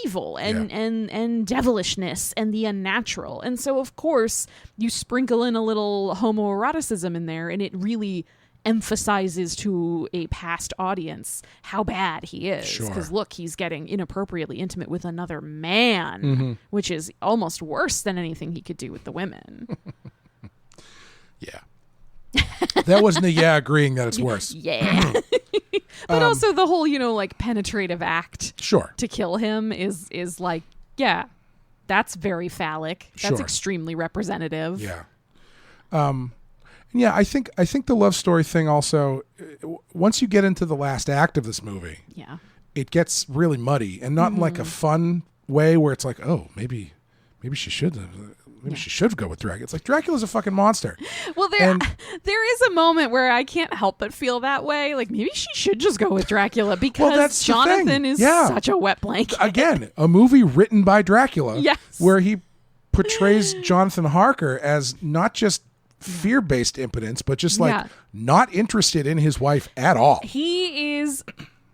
evil and devilishness and the unnatural. And so of course you sprinkle in a little homoeroticism in there, and it really emphasizes to a past audience how bad he is. Sure. Because look, he's getting inappropriately intimate with another man, which is almost worse than anything he could do with the women. Yeah. That wasn't a agreeing that it's worse. Yeah. But also the whole, like penetrative act Sure. to kill him is like, yeah, that's very phallic. That's Sure. extremely representative. Yeah. Yeah, I think the love story thing also, once you get into the last act of this movie, Yeah. it gets really muddy, and not in like a fun way where it's like, oh, maybe she should have. maybe she should go with Dracula. It's like Dracula's a fucking monster. Well, there is a moment where I can't help but feel that way. Like maybe she should just go with Dracula because that's the Jonathan thing. is Yeah. such a wet blanket. Again, a movie written by Dracula, Yes. where he portrays Jonathan Harker as not just fear-based impotence, but just like Yeah. not interested in his wife at all. He is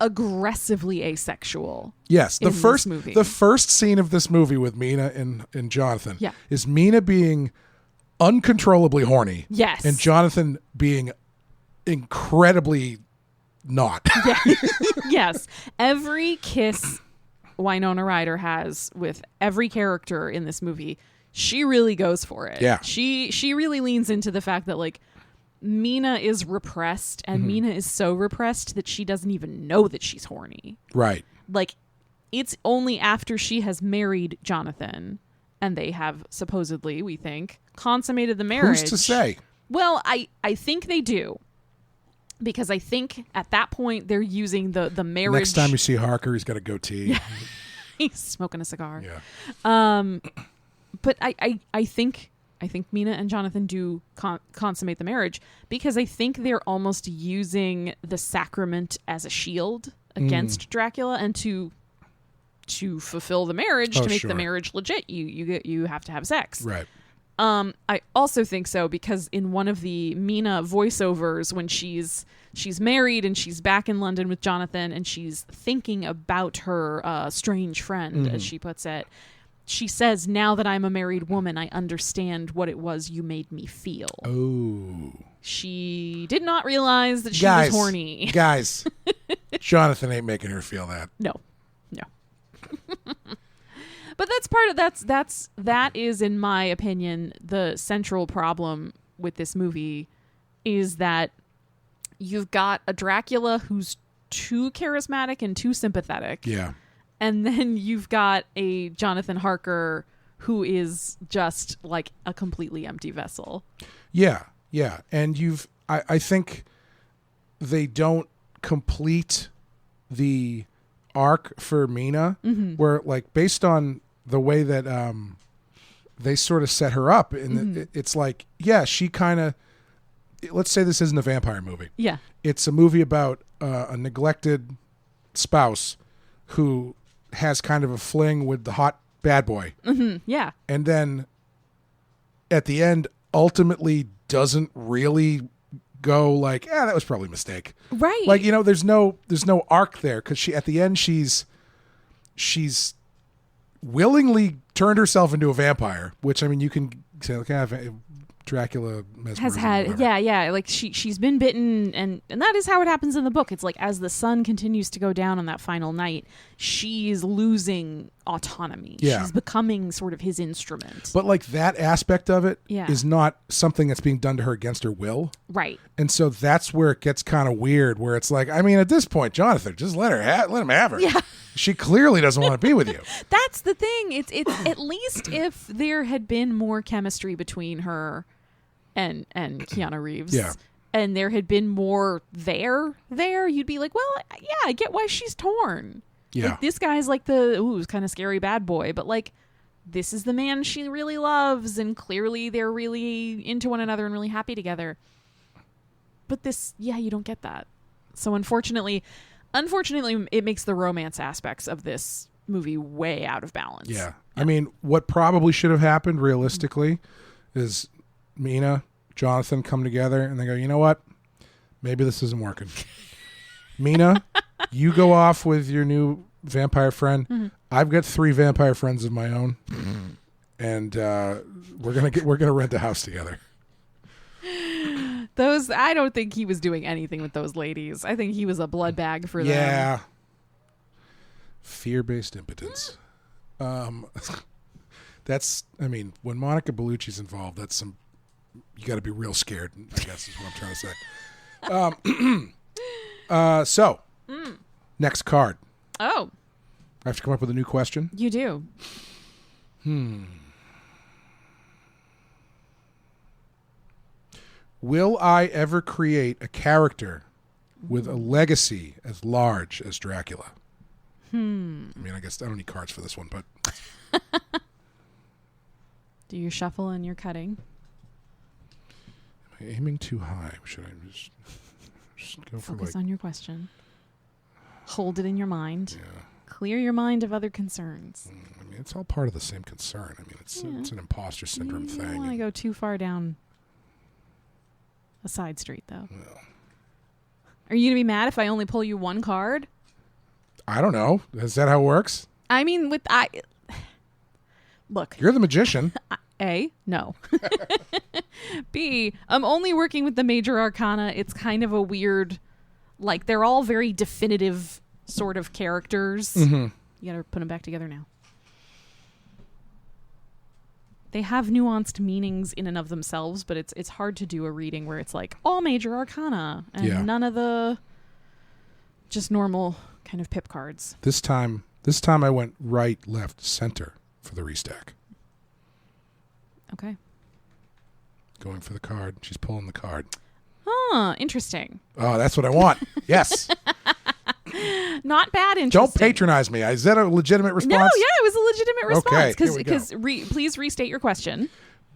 aggressively asexual. Yes, in this movie. the first scene of this movie with Mina and Jonathan Yeah. is Mina being uncontrollably horny. Yes. And Jonathan being incredibly not. Yes. Every kiss Winona Ryder has with every character in this movie, she really goes for it. Yeah. She really leans into the fact that like Mina is repressed and Mina is so repressed that she doesn't even know that she's horny. Right. Like it's only after she has married Jonathan and they have supposedly, we think, consummated the marriage. Who's to say? Well, I think they do. Because I think at that point they're using the marriage. Next time you see Harker, he's got a goatee. He's smoking a cigar. Yeah. But I think Mina and Jonathan do consummate the marriage because I think they're almost using the sacrament as a shield against Dracula and to fulfill the marriage, to make sure. the marriage legit. You have to have sex. Right. I also think so because in one of the Mina voiceovers when she's married and she's back in London with Jonathan and she's thinking about her strange friend, as she puts it, she says, "Now that I'm a married woman, I understand what it was you made me feel." Oh. She did not realize that she was horny. Guys, Jonathan ain't making her feel that. No. But that's part of that is, in my opinion, the central problem with this movie is that you've got a Dracula who's too charismatic and too sympathetic. Yeah. And then you've got a Jonathan Harker who is just like a completely empty vessel. Yeah. Yeah. And I think they don't complete the arc for Mina, where like based on the way that they sort of set her up, and it's like, yeah, she kind of, let's say this isn't a vampire movie. Yeah. It's a movie about a neglected spouse who has kind of a fling with the hot bad boy. Yeah. And then at the end ultimately doesn't really go like, that was probably a mistake. Right. Like, there's no arc there because she at the end she's willingly turned herself into a vampire, which I mean you can say like Dracula has had like she's been bitten and that is how it happens in the book. It's like as the sun continues to go down on that final night, she's losing autonomy. Yeah. She's becoming sort of his instrument. But like that aspect of it Yeah. is not something that's being done to her against her will. Right. And so that's where it gets kind of weird, where it's like, I mean, at this point, Jonathan, just let him have her. Yeah. She clearly doesn't want to be with you. That's the thing. It's at least if there had been more chemistry between her and Keanu Reeves. Yeah. And there had been more there, you'd be like, well, yeah, I get why she's torn. Yeah. Like, this guy's like the kind of scary bad boy, but like this is the man she really loves, and clearly they're really into one another and really happy together. But this, you don't get that. So unfortunately, it makes the romance aspects of this movie way out of balance. Yeah. I mean, what probably should have happened realistically is Mina, Jonathan come together and they go, you know what? Maybe this isn't working. Mina, you go off with your new vampire friend. I've got 3 vampire friends of my own. And we're gonna rent a house together. I don't think he was doing anything with those ladies. I think he was a blood bag for them. Yeah. Fear-based impotence. That's, I mean, when Monica Bellucci's involved, that's you got to be real scared, I guess is what I'm trying to say. So, next card. Oh, I have to come up with a new question. you do. Will I ever create a character with a legacy as large as Dracula? I mean, I guess I don't need cards for this one, but Do your shuffle and your cutting. Am I aiming too high? Should I just go for Focus on your question. Hold it in your mind. Yeah. Clear your mind of other concerns. I mean, it's all part of the same concern. I mean, it's an imposter syndrome You thing. don't want to go too far down a side street, though. Well, Are you going to be mad if I only pull you one card? I don't know. Is that how it works? I mean, look. You're the magician. A, no. B, I'm only working with the major arcana. It's kind of a weird, like, they're all very definitive sort of characters. Mm-hmm. You gotta put them back together now. They have nuanced meanings in and of themselves, but it's hard to do a reading where it's like all major arcana and none of the just normal kind of pip cards. This time I went right, left, center for the restack. Okay. Going for the card. She's pulling the card. Huh, interesting. Oh, that's what I want. Yes. Not bad, interesting. Don't patronize me. Is that a legitimate response? No, yeah, it was a legitimate response. Okay, here we go. Please restate your question.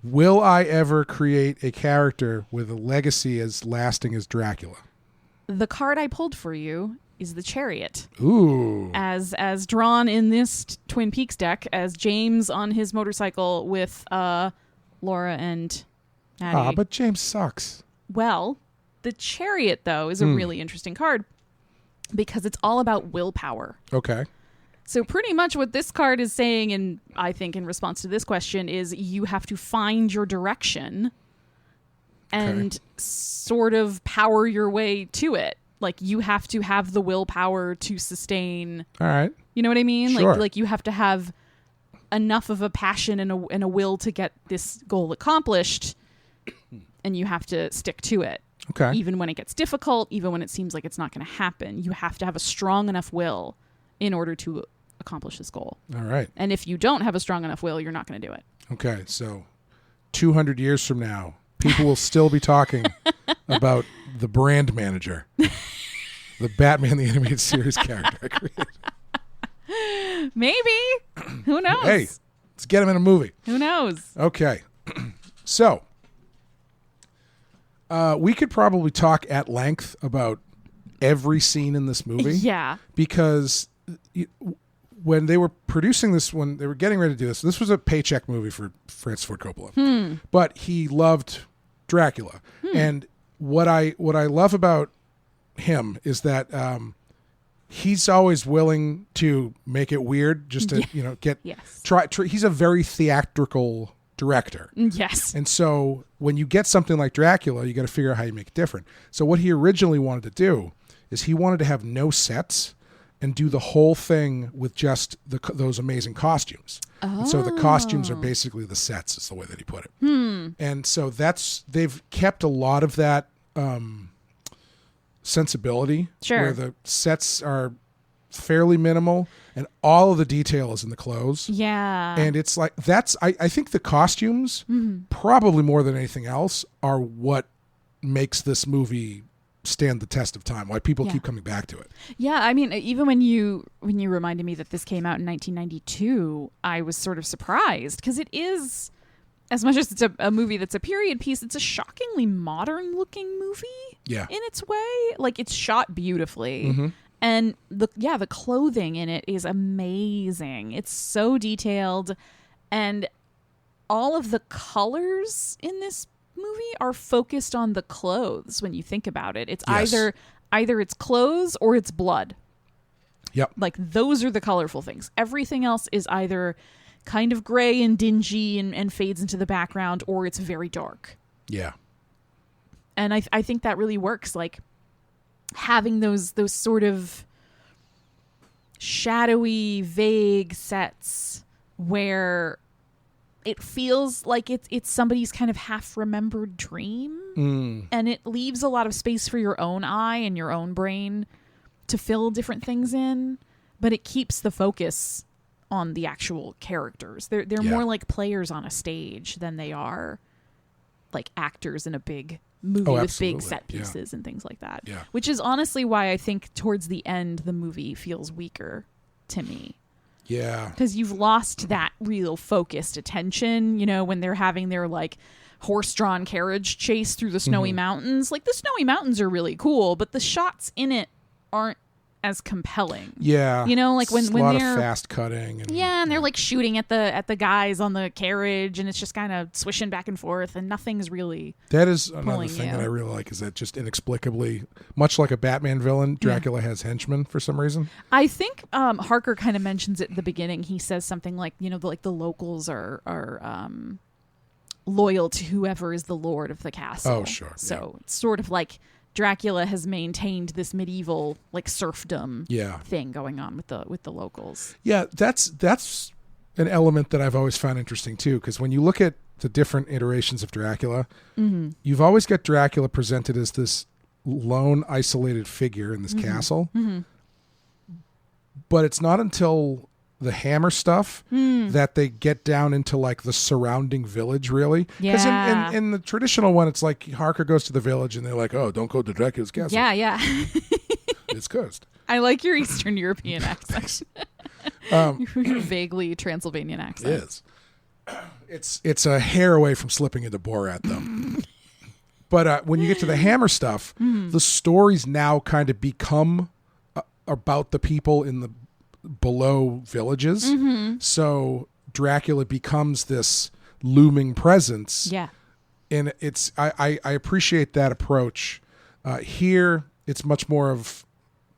Will I ever create a character with a legacy as lasting as Dracula? The card I pulled for you is the Chariot. Ooh. As drawn in this Twin Peaks deck as James on his motorcycle with Laura and Maddie. But James sucks. Well, the Chariot, though, is a really interesting card because it's all about willpower. Okay. So pretty much what this card is saying, and I think in response to this question, is you have to find your direction and sort of power your way to it. Like, you have to have the willpower to sustain. All right. You know what I mean? Sure. Like you have to have enough of a passion and a will to get this goal accomplished, and you have to stick to it. Okay. Even when it gets difficult, even when it seems like it's not going to happen, you have to have a strong enough will in order to accomplish this goal. All right. And if you don't have a strong enough will, you're not going to do it. Okay. So 200 yeyears from now, people will still be talking about the brand manager, the Batman the Animated Series character I created. Maybe. Who knows? Hey, let's get him in a movie. Who knows? Okay. So, we could probably talk at length about every scene in this movie. Yeah. Because when they were producing this, when they were getting ready to do this was a paycheck movie for Francis Ford Coppola. But he loved Dracula. And what I love about him is that he's always willing to make it weird just to, try. He's a very theatrical director. Yes. And so when you get something like Dracula, you got to figure out how you make it different. So what he originally wanted to do is he wanted to have no sets and do the whole thing with just those amazing costumes. Oh. And so the costumes are basically the sets, is the way that he put it. And so they've kept a lot of that sensibility, where the sets are fairly minimal and all of the detail is in the clothes. Yeah. And it's like, I think the costumes, probably more than anything else, are what makes this movie stand the test of time, why people keep coming back to it. Yeah, I mean, even when you reminded me that this came out in 1992, I was sort of surprised because it is, as much as it's a movie that's a period piece, it's a shockingly modern looking movie in its way. Like, it's shot beautifully. And the clothing in it is amazing. It's so detailed, and all of the colors in this movie are focused on the clothes. When you think about it, it's either it's clothes or it's blood. Yep. Like, those are the colorful things. Everything else is either kind of gray and dingy and fades into the background, or it's very dark. Yeah. And I think that really works. Like, having those sort of shadowy, vague sets where it feels like it's somebody's kind of half-remembered dream, and it leaves a lot of space for your own eye and your own brain to fill different things in, but it keeps the focus on the actual characters. They're more like players on a stage than they are like actors in a big movie with big set pieces and things like that. Yeah. Which is honestly why I think towards the end the movie feels weaker to me. Yeah. Because you've lost that real focused attention, when they're having their like horse-drawn carriage chase through the snowy mountains. Like the snowy mountains are really cool, but the shots in it aren't as compelling. Yeah. Like when a lot they're of fast cutting. and they're like shooting at the guys on the carriage, and it's just kind of swishing back and forth, and nothing's really. That is another pulling thing you. that I really like, is that just inexplicably, much like a Batman villain, Dracula has henchmen for some reason. I think Harker kind of mentions it at the beginning. He says something like, the locals are loyal to whoever is the lord of the castle. Oh, sure. So it's sort of like Dracula has maintained this medieval like serfdom thing going on with the locals. Yeah, that's an element that I've always found interesting too, because when you look at the different iterations of Dracula, you've always got Dracula presented as this lone, isolated figure in this castle. But it's not until the Hammer stuff that they get down into like the surrounding village, really. Because in the traditional one, it's like Harker goes to the village and they're like, oh, don't go to Dracula's castle. Yeah. It's cursed. I like your Eastern European accent. Your vaguely Transylvanian accent. It is. It's a hair away from slipping into Borat, though. But when you get to the Hammer stuff, the stories now kind of become about the people in the below villages. So Dracula becomes this looming presence. Yeah. And I appreciate that approach. Here, it's much more of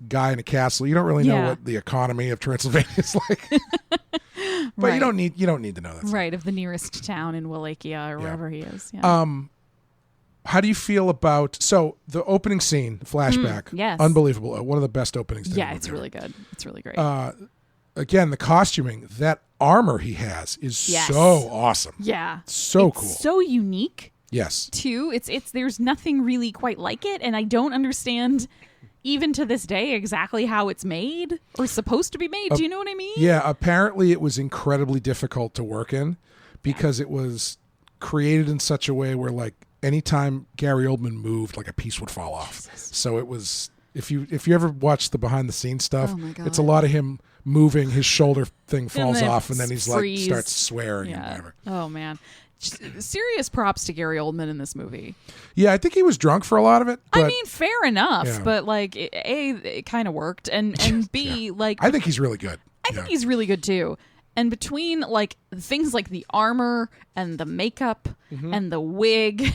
guy in a castle. You don't really know what the economy of Transylvania is like. But Right. you don't need to know that stuff. Right, of the nearest town in Wallachia or wherever he is. Yeah. How do you feel about the opening scene, flashback? Yes. Unbelievable. One of the best openings. to the movie It's ever. really good. It's really great. Again, the costuming, that armor he has is so awesome. Yeah. So it's cool. So unique Yes. too. It's there's nothing really quite like it, and I don't understand even to this day exactly how it's made or supposed to be made. Do you know what I mean? Yeah, apparently it was incredibly difficult to work in because it was created in such a way where like anytime Gary Oldman moved, like a piece would fall off. So it was, if you ever watch the behind the scenes stuff, Oh my God. it's a lot of him moving, his shoulder thing falls then off, and then he's freeze. like starts swearing and Yeah. whatever. Oh man. Serious props to Gary Oldman in this movie. Yeah, I think he was drunk for a lot of it. But I mean, fair enough, Yeah. but like, it kind of worked, and B, like, I think he's really good. I think he's really good too. And between like things like the armor and the makeup and the wig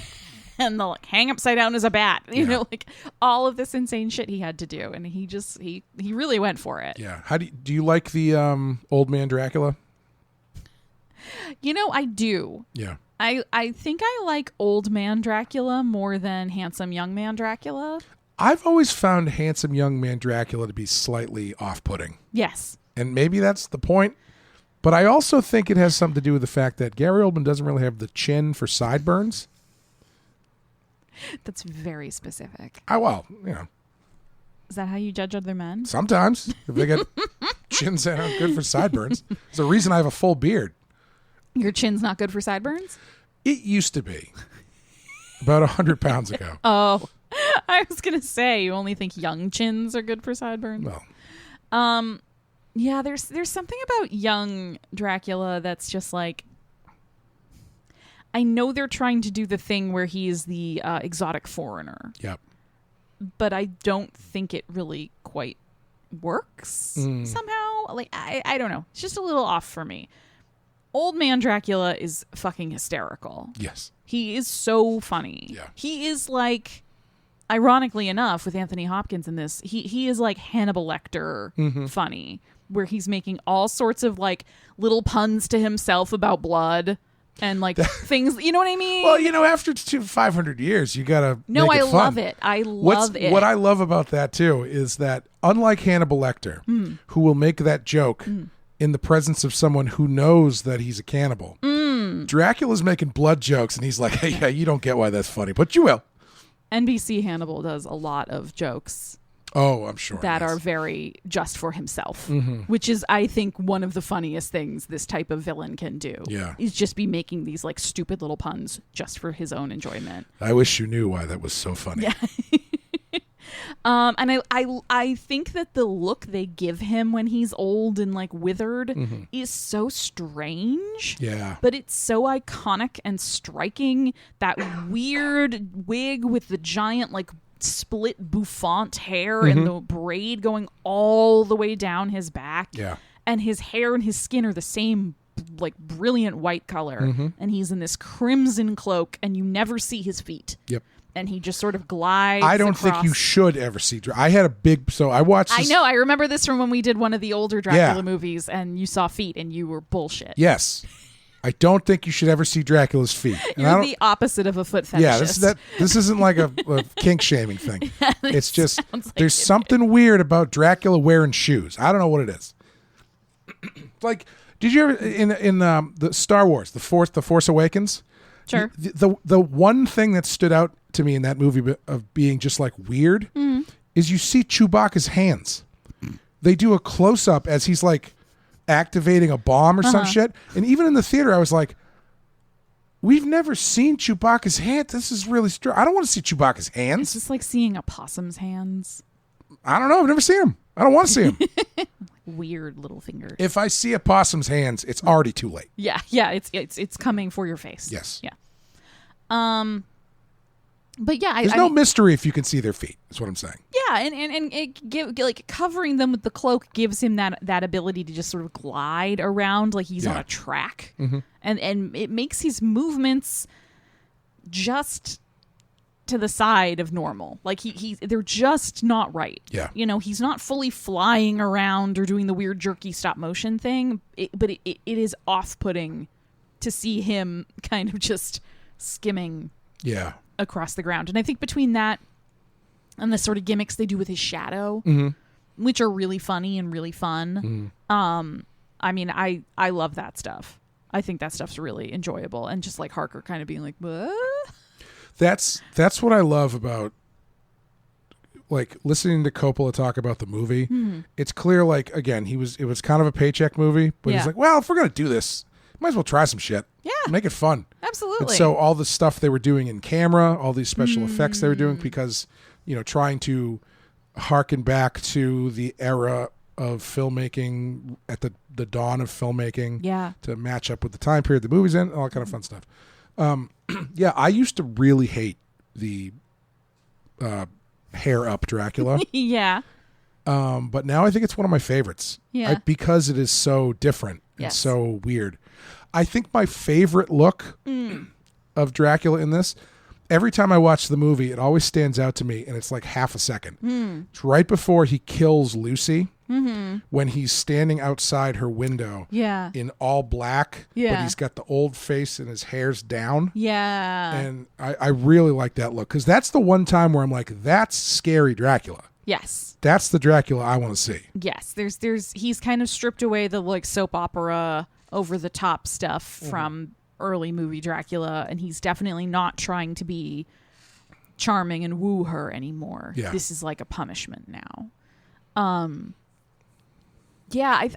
and the like hang upside down as a bat, you know, like all of this insane shit he had to do, and he really went for it. Yeah. How do you like the old man Dracula? I do. Yeah. I think I like old man Dracula more than handsome young man Dracula. I've always found handsome young man Dracula to be slightly off-putting. Yes. And maybe that's the point. But I also think it has something to do with the fact that Gary Oldman doesn't really have the chin for sideburns. That's very specific. Well, Is that how you judge other men? sometimes if they get chins that aren't good for sideburns. There's a reason I have a full beard. Your chin's not good for sideburns? It used to be about 100 pounds ago. Oh, I was going to say, you only think young chins are good for sideburns? Well, Yeah, there's something about young Dracula that's just like, I know they're trying to do the thing where he's the exotic foreigner, yep. but I don't think it really quite works somehow. Like, I don't know. It's just a little off for me. Old man Dracula is fucking hysterical. Yes. He is so funny. Yeah. He is like, ironically enough, with Anthony Hopkins in this, he is like Hannibal Lecter funny, where he's making all sorts of like little puns to himself about blood and like things. You know what I mean? Well, after 500 years, you gotta. No, make it I fun. love it. I love it. What I love about that too is that unlike Hannibal Lecter, who will make that joke in the presence of someone who knows that he's a cannibal, Dracula's making blood jokes, and he's like, "Hey, yeah, you don't get why that's funny, but you will." NBC Hannibal does a lot of jokes Oh, I'm sure that yes. are very just for himself, which is, I think, one of the funniest things this type of villain can do. Yeah. Is just be making these like stupid little puns just for his own enjoyment. I wish you knew why that was so funny. Yeah. And I think that the look they give him when he's old and like withered is so strange. Yeah. But it's so iconic and striking. That weird wig with the giant like split bouffant hair and the braid going all the way down his back. Yeah. And his hair and his skin are the same like brilliant white color. And he's in this crimson cloak and you never see his feet. Yep. And he just sort of glides I don't think you should ever see. I had a big. So I watched. I know. I remember this from when we did one of the older Dracula Yeah. movies, and you saw feet, and you were bullshit. Yes, I don't think you should ever see Dracula's feet. And I You're don't, the opposite of a foot fetishist. yeah, this isn't like a kink shaming thing. It's just sounds like there's it something weird about Dracula wearing shoes. I don't know what it is. Like, did you ever in the Star Wars, the Force Awakens? Sure. The one thing that stood out to me in that movie of being just like weird is you see Chewbacca's hands. They do a close up as he's like activating a bomb or some shit. And even in the theater, I was like, we've never seen Chewbacca's hand. This is really strange. I don't want to see Chewbacca's It's hands. just like seeing a possum's hands. I don't know. I've never seen him. I don't want to see him. Weird little fingers. If I see a possum's hands, it's already too late. Yeah. It's coming for your face. Yes. Yeah. But yeah, There's no mystery if you can see their feet. That's what I'm saying. yeah, and it like covering them with the cloak gives him that ability to just sort of glide around like he's on Yeah. a track, and it makes his movements just to the side of normal. Like they're just not right. Yeah. You know, he's not fully flying around or doing the weird jerky stop motion thing, but it is off-putting to see him kind of just skimming Yeah. across the ground. And I think between that and the sort of gimmicks they do with his shadow, which are really funny and really fun, I mean, I love that stuff. I think that stuff's really enjoyable. And just like Harker kind of being like, what? That's what I love about like listening to Coppola talk about the movie. It's clear, like, again, it was kind of a paycheck movie, but Yeah. he's like, well, if we're gonna do this, might as well try some shit. Yeah. Make it fun. Absolutely. And so all the stuff they were doing in camera, all these special effects they were doing, because, you know, trying to harken back to the era of filmmaking at the dawn of filmmaking, Yeah. to match up with the time period the movie's in, all that kind of fun stuff. Yeah, I used to really hate the hair up Dracula, Yeah. but now I think it's one of my favorites. Yeah. Because it is so different and Yes. so weird. I think my favorite look of Dracula in this, every time I watch the movie, it always stands out to me, and it's like half a second. It's right before he kills Lucy, when he's standing outside her window Yeah. in all black, but Yeah. he's got the old face and his hair's down. Yeah. And I really like that look, because that's the one time where I'm like, that's scary Dracula. Yes. That's the Dracula I want to see. Yes. There's he's kind of stripped away the like soap opera over the top stuff from early movie Dracula, and he's definitely not trying to be charming and woo her anymore. Yeah. This is like a punishment now. Yeah,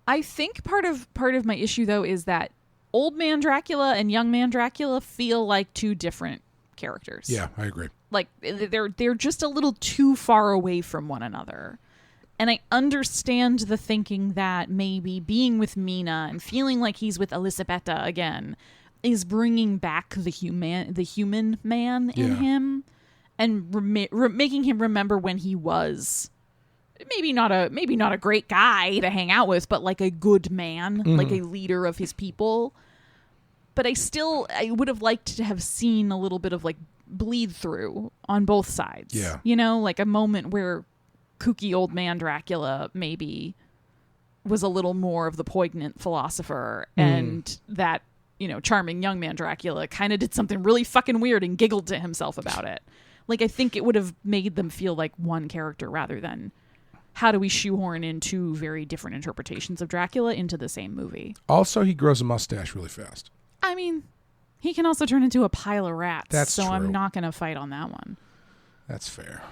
I think part of my issue though is that old man Dracula and young man Dracula feel like two different characters. Yeah, I agree. Like they're just a little too far away from one another. And I understand the thinking that maybe being with Mina and feeling like he's with Elisabetta again is bringing back the human man in Yeah. him, and making him remember when he was maybe not a great guy to hang out with, but like a good man, like a leader of his people. But I would have liked to have seen a little bit of like bleed through on both sides. Yeah. You know, like a moment where kooky old man Dracula maybe was a little more of the poignant philosopher, and that, you know, charming young man Dracula kind of did something really fucking weird and giggled to himself about it. Like, I think it would have made them feel like one character rather than how do we shoehorn in two very different interpretations of Dracula into the same movie. Also, he grows a mustache really fast. I mean, he can also turn into a pile of rats. That's so true. I'm not going to fight on that one. That's fair.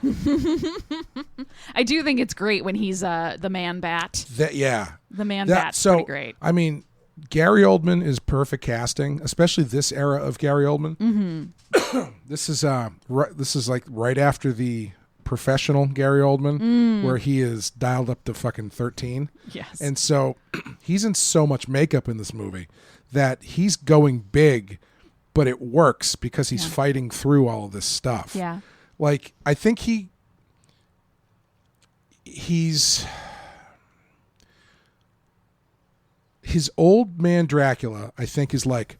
I do think it's great when he's the man bat. Yeah. The man That- bat's so, pretty great. I mean, Gary Oldman is perfect casting, especially this era of Gary Oldman. Mm-hmm. This is like right after the Professional Gary Oldman, where he is dialed up to fucking 13. Yes. And so he's in so much makeup in this movie that he's going big, but it works because he's fighting through all of this stuff. Yeah. Like, I think he's his old man Dracula, I think, is like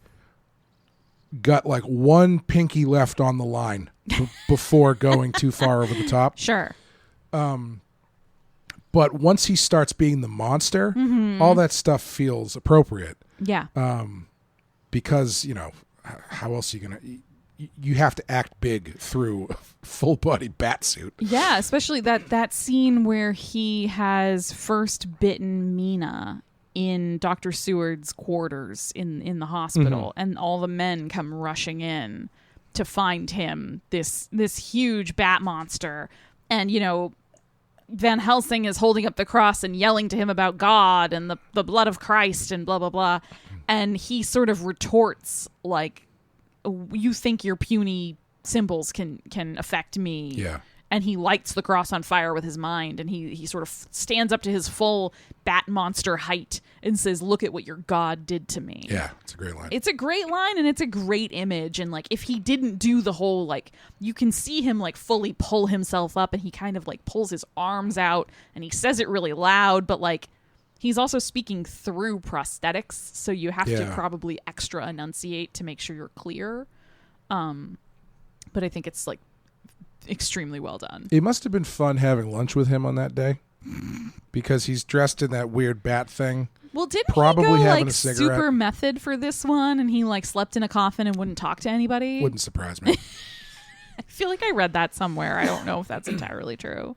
got like one pinky left on the line before going too far over the top. Sure. But once he starts being the monster, all that stuff feels appropriate. Yeah. Because, you know, how else are you going to... You have to act big through a full-body bat suit. Yeah, especially that scene where he has first bitten Mina in Dr. Seward's quarters in the hospital, and all the men come rushing in to find him, this huge bat monster. And, you know, Van Helsing is holding up the cross and yelling to him about God and the blood of Christ and blah, blah, blah. And he sort of retorts like, you think your puny symbols can affect me. Yeah. And he lights the cross on fire with his mind, and he sort of stands up to his full bat monster height and says, look at what your God did to me. Yeah, it's a great line. It's a great line, and it's a great image. And like, if he didn't do the whole, like, you can see him like fully pull himself up, and he kind of like pulls his arms out, and he says it really loud, but like, he's also speaking through prosthetics, so you have to probably extra enunciate to make sure you're clear. But I think it's like extremely well done. It must have been fun having lunch with him on that day because he's dressed in that weird bat thing. Well, didn't probably he go having like a cigarette. super method for this one, and he like slept in a coffin and wouldn't talk to anybody? Wouldn't surprise me. I feel like I read that somewhere. I don't know if that's entirely true.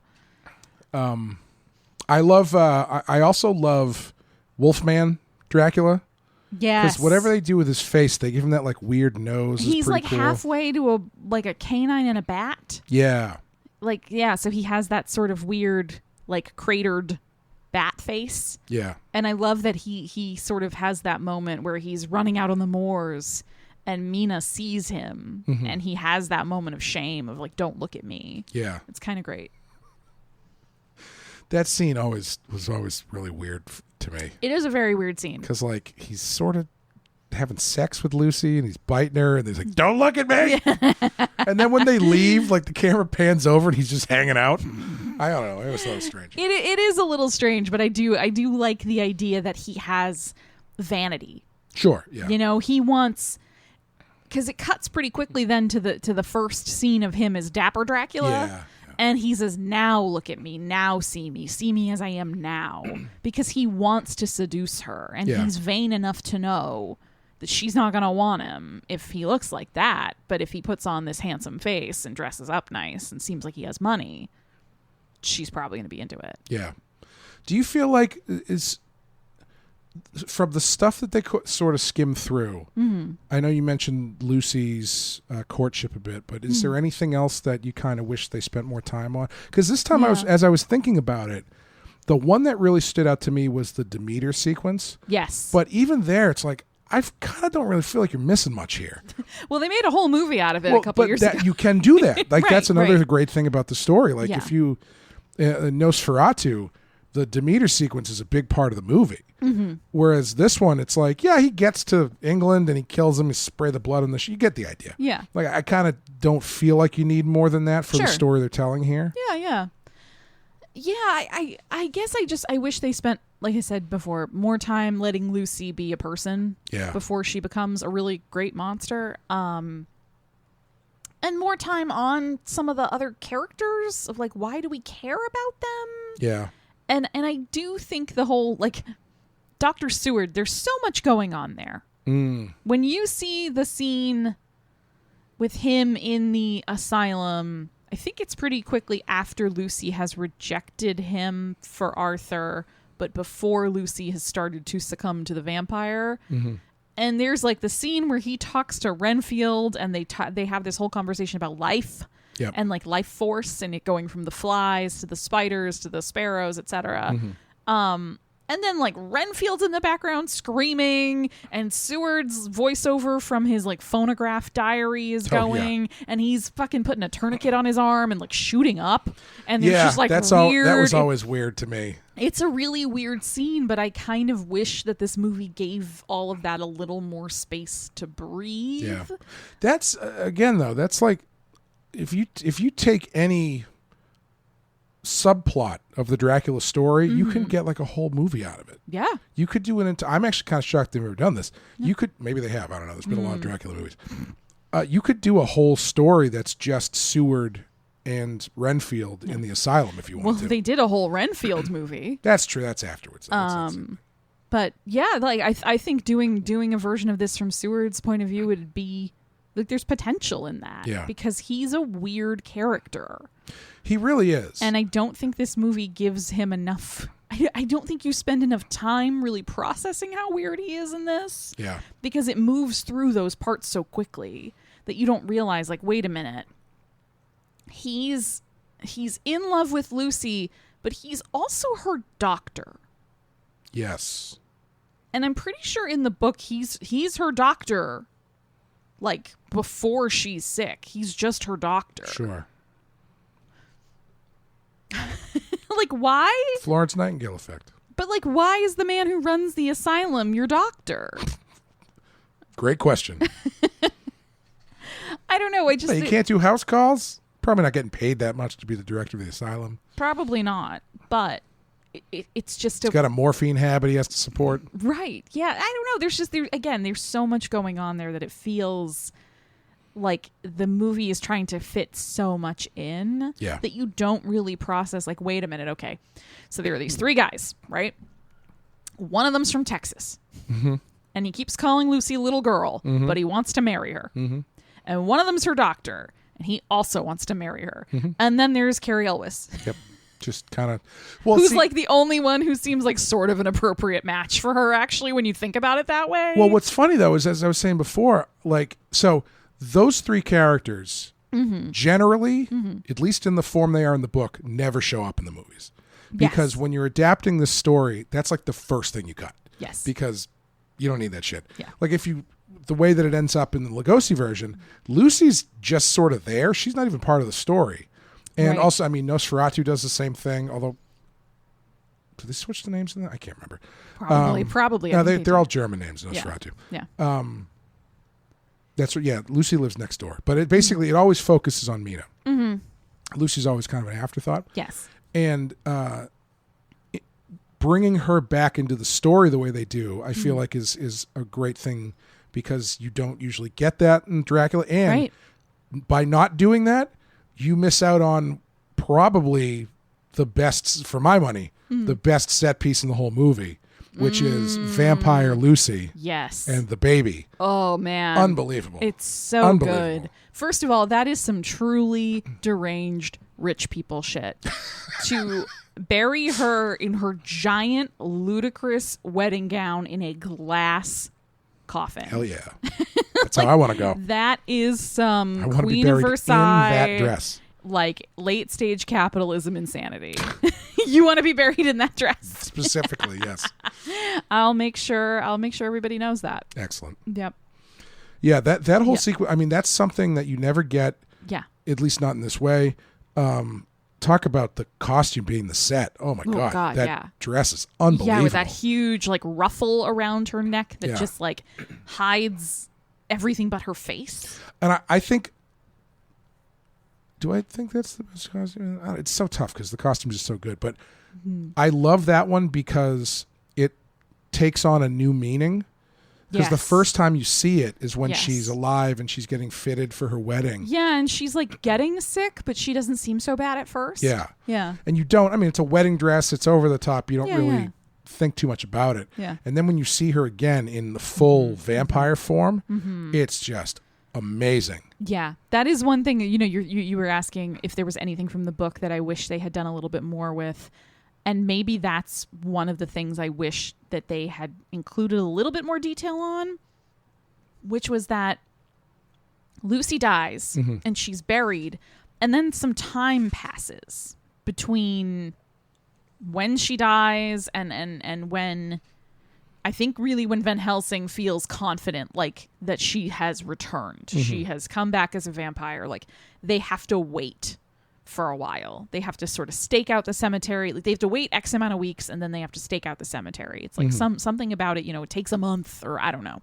I love. I also love Wolfman Dracula. Yes. Because whatever they do with his face, they give him that like weird nose. He's it's pretty like cool. halfway to a canine and a bat. Yeah. Like, yeah, so he has that sort of weird, like, cratered bat face. Yeah. And I love that he sort of has that moment where he's running out on the moors and Mina sees him, and he has that moment of shame of like, don't look at me. Yeah. It's kind of great. That scene was always really weird to me. It is a very weird scene. Because, like, he's sort of having sex with Lucy, and he's biting her, and he's like, don't look at me! And then when they leave, like, the camera pans over, and he's just hanging out. I don't know. It was so strange. It is a little strange, but I do like the idea that he has vanity. Sure, yeah. You know, he wants... Because it cuts pretty quickly then to the first scene of him as Dapper Dracula. Yeah. And he says, now look at me, now see me as I am now. Because he wants to seduce her. And he's vain enough to know that she's not going to want him if he looks like that. But if he puts on this handsome face and dresses up nice and seems like he has money, she's probably going to be into it. Yeah. Do you feel like from the stuff that they sort of skim through, I know you mentioned Lucy's courtship a bit, but is there anything else that you kind of wish they spent more time on? Because this time, as I was thinking about it, the one that really stood out to me was the Demeter sequence. Yes. But even there, it's like, I kind of don't really feel like you're missing much here. Well, they made a whole movie out of it a couple years ago. You can do that. Like, Right, that's another right. great thing about the story. Like, Yeah. if you, Nosferatu, the Demeter sequence is a big part of the movie. Whereas this one, it's like, yeah, he gets to England and he kills him, he spray the blood on the you get the idea. Yeah. Like, I kind of don't feel like you need more than that for the Sure. story they're telling here. Yeah. I guess I wish they spent, like I said before, more time letting Lucy be a person before she becomes a really great monster. And more time on some of the other characters of like, why do we care about them? Yeah. And I do think the whole, like, Dr. Seward, there's so much going on there. When you see the scene with him in the asylum, I think it's pretty quickly after Lucy has rejected him for Arthur, but before Lucy has started to succumb to the vampire. And there's like the scene where he talks to Renfield, and they have this whole conversation about life. Yep. And like life force, and it going from the flies to the spiders to the sparrows, etc. And then like Renfield's in the background screaming, and Seward's voiceover from his like phonograph diary is going, and he's fucking putting a tourniquet on his arm and like shooting up. And there's just like that was always weird to me. It's a really weird scene, but I kind of wish that this movie gave all of that a little more space to breathe. Yeah. That's again though, that's like if you take any subplot of the Dracula story, you can get like a whole movie out of it. Yeah. You could do I'm actually kind of shocked they've ever done this. You could, maybe they have, I don't know. There's been a lot of Dracula movies. You could do a whole story that's just Seward and Renfield in the asylum if you want to. Well, they did a whole Renfield movie. That's true. That's afterwards. But yeah, like I think doing a version of this from Seward's point of view would be like there's potential in that. Yeah. Because he's a weird character. He really is. And I don't think this movie gives him enough. I don't think you spend enough time really processing how weird he is in this. Yeah. Because it moves through those parts so quickly that you don't realize, like, wait a minute. He's in love with Lucy, but he's also her doctor. Yes. And I'm pretty sure in the book he's her doctor, like, before she's sick. He's just her doctor. Sure. Like, why? Florence Nightingale effect. But, like, why is the man who runs the asylum your doctor? Great question. I don't know. You can't do house calls? Probably not getting paid that much to be the director of the asylum. Probably not. But it's just He's got a morphine habit he has to support. Right. Yeah. I don't know. There's so much going on there that it feels like the movie is trying to fit so much in that you don't really process, like, wait a minute, okay. So there are these three guys, right? One of them's from Texas. Mm-hmm. And he keeps calling Lucy little girl, but he wants to marry her. Mm-hmm. And one of them's her doctor, and he also wants to marry her. Mm-hmm. And then there's Cary Elwes. Yep. Just kind of... who's like the only one who seems like sort of an appropriate match for her, actually, when you think about it that way. Well, what's funny, though, is, as I was saying before, like, so those three characters generally, at least in the form they are in the book, never show up in the movies. Because when you're adapting the story, that's like the first thing you cut. Yes. Because you don't need that shit. Yeah. Like, the way that it ends up in the Lugosi version, Lucy's just sort of there. She's not even part of the story. And also, I mean, Nosferatu does the same thing, although... Did they switch the names in that? I can't remember. Probably. No, they're all German names, Nosferatu. Yeah. That's what. Yeah, Lucy lives next door, but it always focuses on Mina. Mm-hmm. Lucy's always kind of an afterthought. Yes. And bringing her back into the story the way they do, I feel like is a great thing because you don't usually get that in Dracula, and by not doing that, you miss out on probably the best, for my money, the best set piece in the whole movie. Which is Vampire Lucy. Yes. And the baby. Oh, man. Unbelievable. It's so good. First of all, that is some truly deranged rich people shit. To bury her in her giant, ludicrous wedding gown in a glass coffin. Hell yeah. That's how I want to go. That is some I want to Queen be of buried Versailles. in that dress. Like late stage capitalism insanity. You want to be buried in that dress. Specifically, yes. I'll make sure everybody knows that. Excellent. Yep. Yeah, that whole sequence, I mean, that's something that you never get. Yeah. At least not in this way. Talk about the costume being the set. Oh my God. That dress is unbelievable. Yeah, with that huge like ruffle around her neck that just like hides everything but her face. And I think, do I think that's the best costume? It's so tough because the costume is so good. But I love that one because it takes on a new meaning. Because the first time you see it is when she's alive and she's getting fitted for her wedding. Yeah, and she's like getting sick, but she doesn't seem so bad at first. Yeah. Yeah. And you don't, I mean, it's a wedding dress. It's over the top. You don't really think too much about it. Yeah. And then when you see her again in the full vampire form, it's just amazing. Yeah, that is one thing. You know, you were asking if there was anything from the book that I wish they had done a little bit more with, and maybe that's one of the things I wish that they had included a little bit more detail on, which was that Lucy dies and she's buried, and then some time passes between when she dies and when I think really when Van Helsing feels confident, like that she has returned, she has come back as a vampire, like they have to wait for a while. They have to sort of stake out the cemetery. Like they have to wait X amount of weeks and then they have to stake out the cemetery. It's like something about it, it takes a month or I don't know.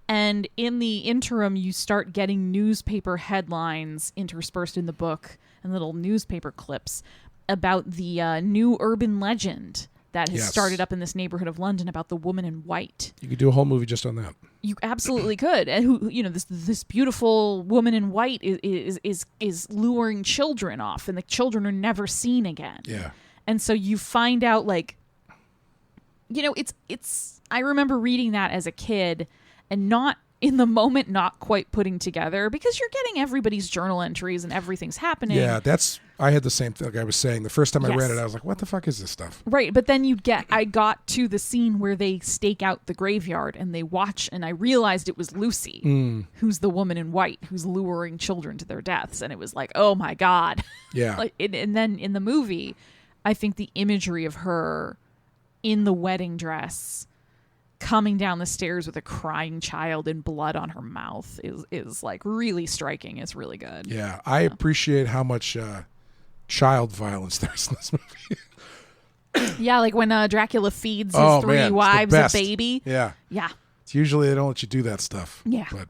And in the interim, you start getting newspaper headlines interspersed in the book and little newspaper clips about the new urban legend that has started up in this neighborhood of London about the woman in white. You could do a whole movie just on that. You absolutely could. And who, this beautiful woman in white is luring children off, and the children are never seen again. Yeah. And so you find out, like, it's. I remember reading that as a kid, and not in the moment, not quite putting together, because you're getting everybody's journal entries and everything's happening. Yeah, I had the same thing. Like I was saying, the first time I read it, I was like, what the fuck is this stuff? Right. But then I got to the scene where they stake out the graveyard and they watch, and I realized it was Lucy, who's the woman in white, who's luring children to their deaths. And it was like, oh my God. Yeah. And then in the movie, I think the imagery of her in the wedding dress coming down the stairs with a crying child and blood on her mouth is like really striking. It's really good. Yeah. I appreciate how much child violence there's in this movie. Yeah, like when Dracula feeds his three wives a baby. Yeah. Yeah. It's usually they don't let you do that stuff. Yeah. But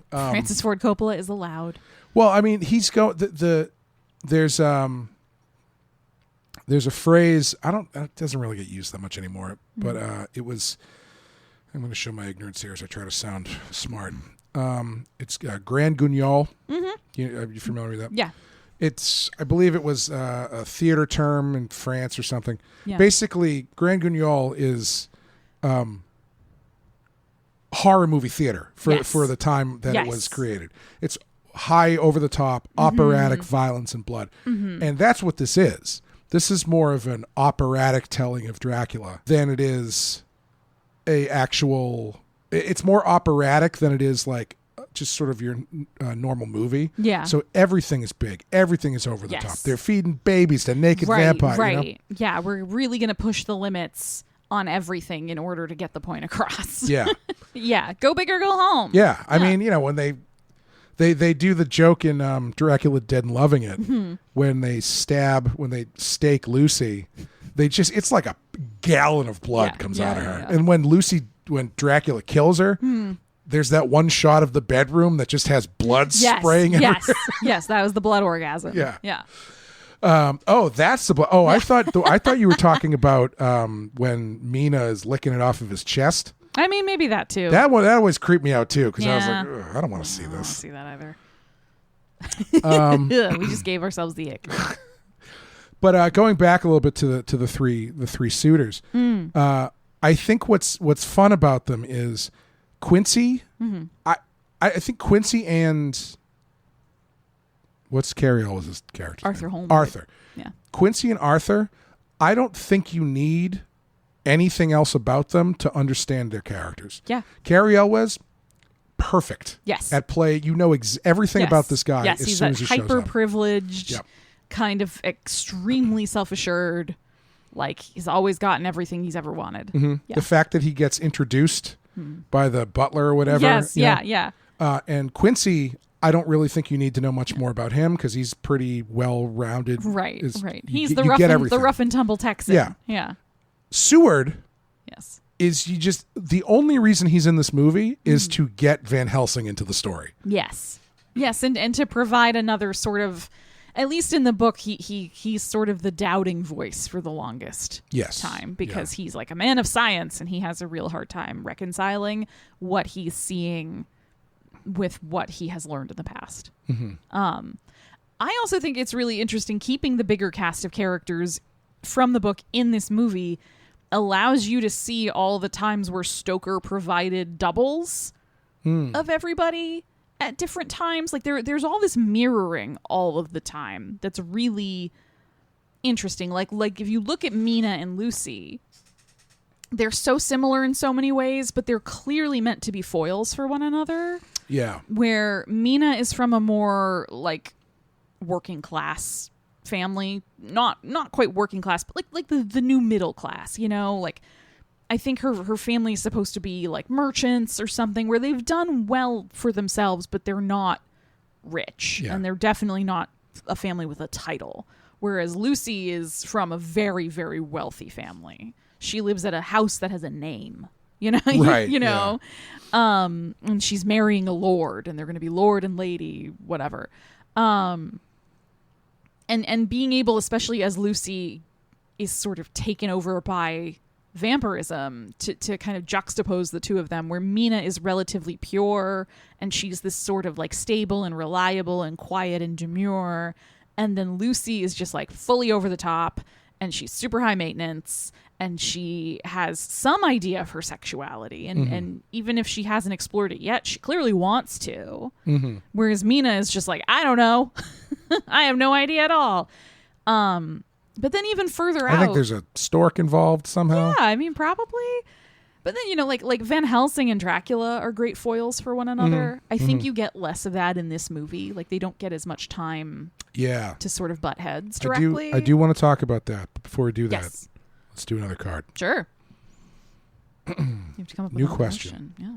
Francis Ford Coppola is allowed. Well, I mean, he's there's a phrase, it doesn't really get used that much anymore, but it was, I'm going to show my ignorance here as I try to sound smart. It's Grand Guignol. Mm-hmm. Are you familiar with that? Yeah. I believe it was a theater term in France or something. Yeah. Basically, Grand Guignol is horror movie theater for the time that it was created. It's high, over the top, operatic violence and blood. Mm-hmm. And that's what this is. This is more of an operatic telling of Dracula than it is it's more operatic than it is like just sort of your normal movie. Yeah. So everything is big. Everything is over the top. They're feeding babies to naked vampires. Right. Yeah. We're really going to push the limits on everything in order to get the point across. Yeah. Yeah. Go big or go home. Yeah. I mean, when they do the joke in Dracula Dead and Loving It when they stake Lucy, it's like a gallon of blood comes out of her. Yeah. And when Dracula kills her, there's that one shot of the bedroom that just has blood spraying everywhere. Yes, that was the blood orgasm. Yeah. Yeah. That's the blood. Oh, I thought you were talking about when Mina is licking it off of his chest. I mean, maybe that too. That always creeped me out too, because I was like, I don't want to see this. I don't see that either. We just gave ourselves the ick. But going back a little bit to the three suitors, I think what's fun about them is Quincy. Mm-hmm. I think Quincy and what's Cary Elwes' character? Arthur Holmes. Arthur. Yeah. Quincy and Arthur. I don't think you need anything else about them to understand their characters. Yeah. Cary Elwes, perfect. Yes. At play, everything about this guy. Yes, as he's soon that as he shows up. hyper-privileged, kind of extremely self-assured. Like he's always gotten everything he's ever wanted. Mm-hmm. Yeah. The fact that he gets introduced by the butler or whatever. Yes. Yeah. And Quincy, I don't really think you need to know much more about him because he's pretty well-rounded. Right. He's the rough and tumble Texan. Yeah. Seward. Yes. Is the only reason he's in this movie is to get Van Helsing into the story. Yes. And to provide another sort of, at least in the book, he's sort of the doubting voice for the longest time because he's like a man of science and he has a real hard time reconciling what he's seeing with what he has learned in the past. Mm-hmm. I also think it's really interesting keeping the bigger cast of characters from the book in this movie allows you to see all the times where Stoker provided doubles of everybody at different times. Like there's all this mirroring all of the time that's really interesting. Like if you look at Mina and Lucy, they're so similar in so many ways, but they're clearly meant to be foils for one another. Yeah. Where Mina is from a more like working class family, not quite working class, but like the new middle class, you know, like I think her family is supposed to be like merchants or something, where they've done well for themselves, but they're not rich, and they're definitely not a family with a title. Whereas Lucy is from a very, very wealthy family. She lives at a house that has a name, you know, right, you know, and she's marrying a lord, and they're going to be lord and lady, whatever. And being able, especially as Lucy is sort of taken over by vampirism, to kind of juxtapose the two of them, where Mina is relatively pure and she's this sort of like stable and reliable and quiet and demure, and then Lucy is just like fully over the top, and she's super high maintenance, and she has some idea of her sexuality, and even if she hasn't explored it yet, she clearly wants to. Whereas Mina is just like, I don't know. I have no idea at all. But then even further out, I think there's a stork involved somehow. Yeah, I mean, probably. But then, you know, like Van Helsing and Dracula are great foils for one another. I think you get less of that in this movie. Like, they don't get as much time to sort of butt heads directly. I do want to talk about that. But before we do that, yes. Let's do another card. Sure. You have to come up with New another question. Yeah.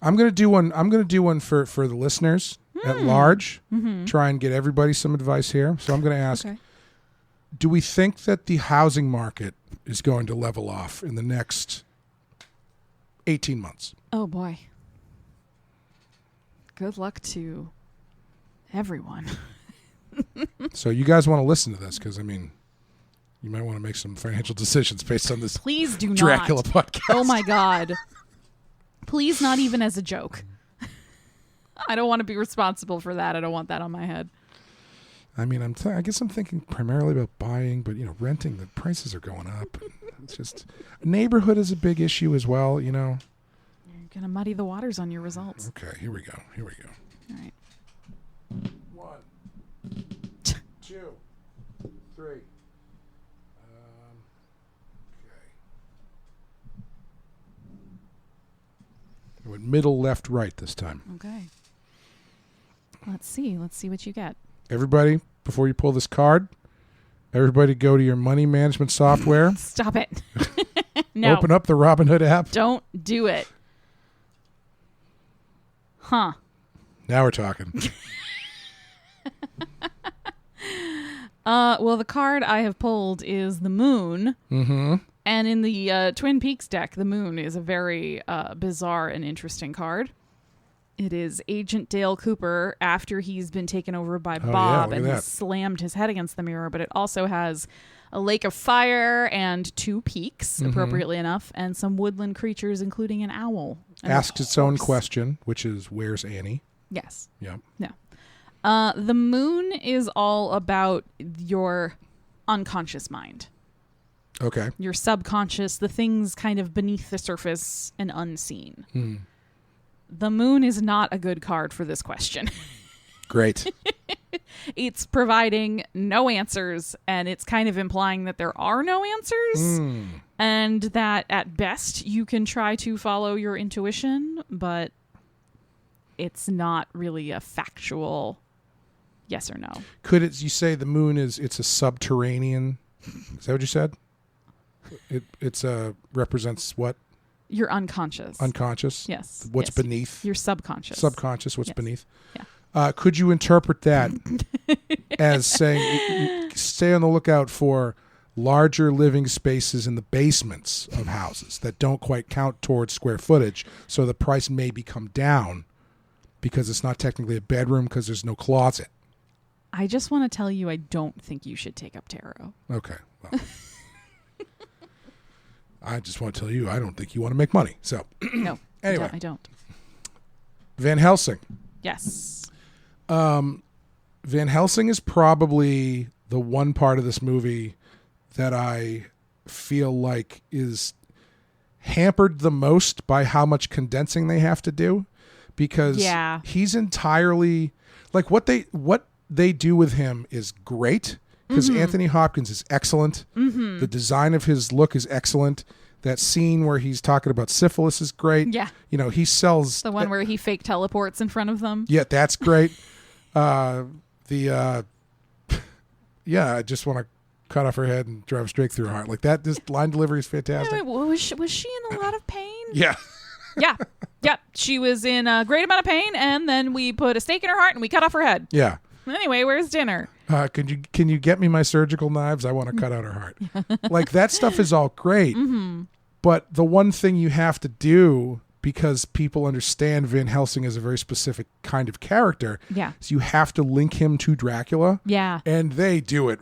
I'm gonna do one for the listeners at large. Try and get everybody some advice here. So I'm gonna ask: do we think that the housing market is going to level off in the next 18 months? Oh boy. Good luck to everyone. So you guys want to listen to this, because I mean, you might want to make some financial decisions based on this. Please do Dracula not. podcast. Oh my God. Please, not even as a joke. I don't want to be responsible for that. I don't want that on my head. I mean, I guess I'm thinking primarily about buying, but, you know, renting, the prices are going up. It's just, neighborhood is a big issue as well, you know. You're going to muddy the waters on your results. Okay, here we go. All right. 1, 2, 3. Okay. I went middle, left, right this time. Okay. Let's see what you get. Everybody, before you pull this card, everybody go to your money management software. Stop it. No. Open up the Robinhood app. Don't do it. Huh. Now we're talking. Well, the card I have pulled is the moon. Mm-hmm. And in the Twin Peaks deck, the moon is a very bizarre and interesting card. It is Agent Dale Cooper after he's been taken over by Bob and has slammed his head against the mirror. But it also has a lake of fire and 2 peaks, appropriately enough, and some woodland creatures, including an owl. Asks its own question, which is, where's Annie? Yes. Yeah. Yeah. The moon is all about your unconscious mind. Okay. Your subconscious, the things kind of beneath the surface and unseen. The moon is not a good card for this question. Great. It's providing no answers, and it's kind of implying that there are no answers, and that at best you can try to follow your intuition, but it's not really a factual yes or no. Could it? You say the moon it's a subterranean? Is that what you said? It's represents what? Your unconscious. Unconscious? Yes. What's beneath? Your subconscious. Subconscious, what's beneath? Yeah. Could you interpret that as saying, stay on the lookout for larger living spaces in the basements of houses that don't quite count towards square footage, so the price may come down because it's not technically a bedroom because there's no closet? I just want to tell you I don't think you should take up tarot. Okay. Well. I just want to tell you, I don't think you want to make money. So, no. Anyway, I don't. Van Helsing. Yes. Van Helsing is probably the one part of this movie that I feel like is hampered the most by how much condensing they have to do, because he's entirely like what they do with him is great. Because Anthony Hopkins is excellent. The design of his look is excellent. That scene where he's talking about syphilis is great. Yeah. You know, he sells... The one where he fake teleports in front of them. Yeah, that's great. The The yeah, I just want to cut off her head and drive straight through her heart. Like that. This line delivery is fantastic. Wait, was she in a lot of pain? Yeah. Yeah. She was in a great amount of pain, and then we put a stake in her heart and we cut off her head. Yeah. Anyway, where's dinner? Can you get me my surgical knives? I want to cut out her heart. Like that stuff is all great, but the one thing you have to do, because people understand Van Helsing as a very specific kind of character, is you have to link him to Dracula. Yeah, and they do it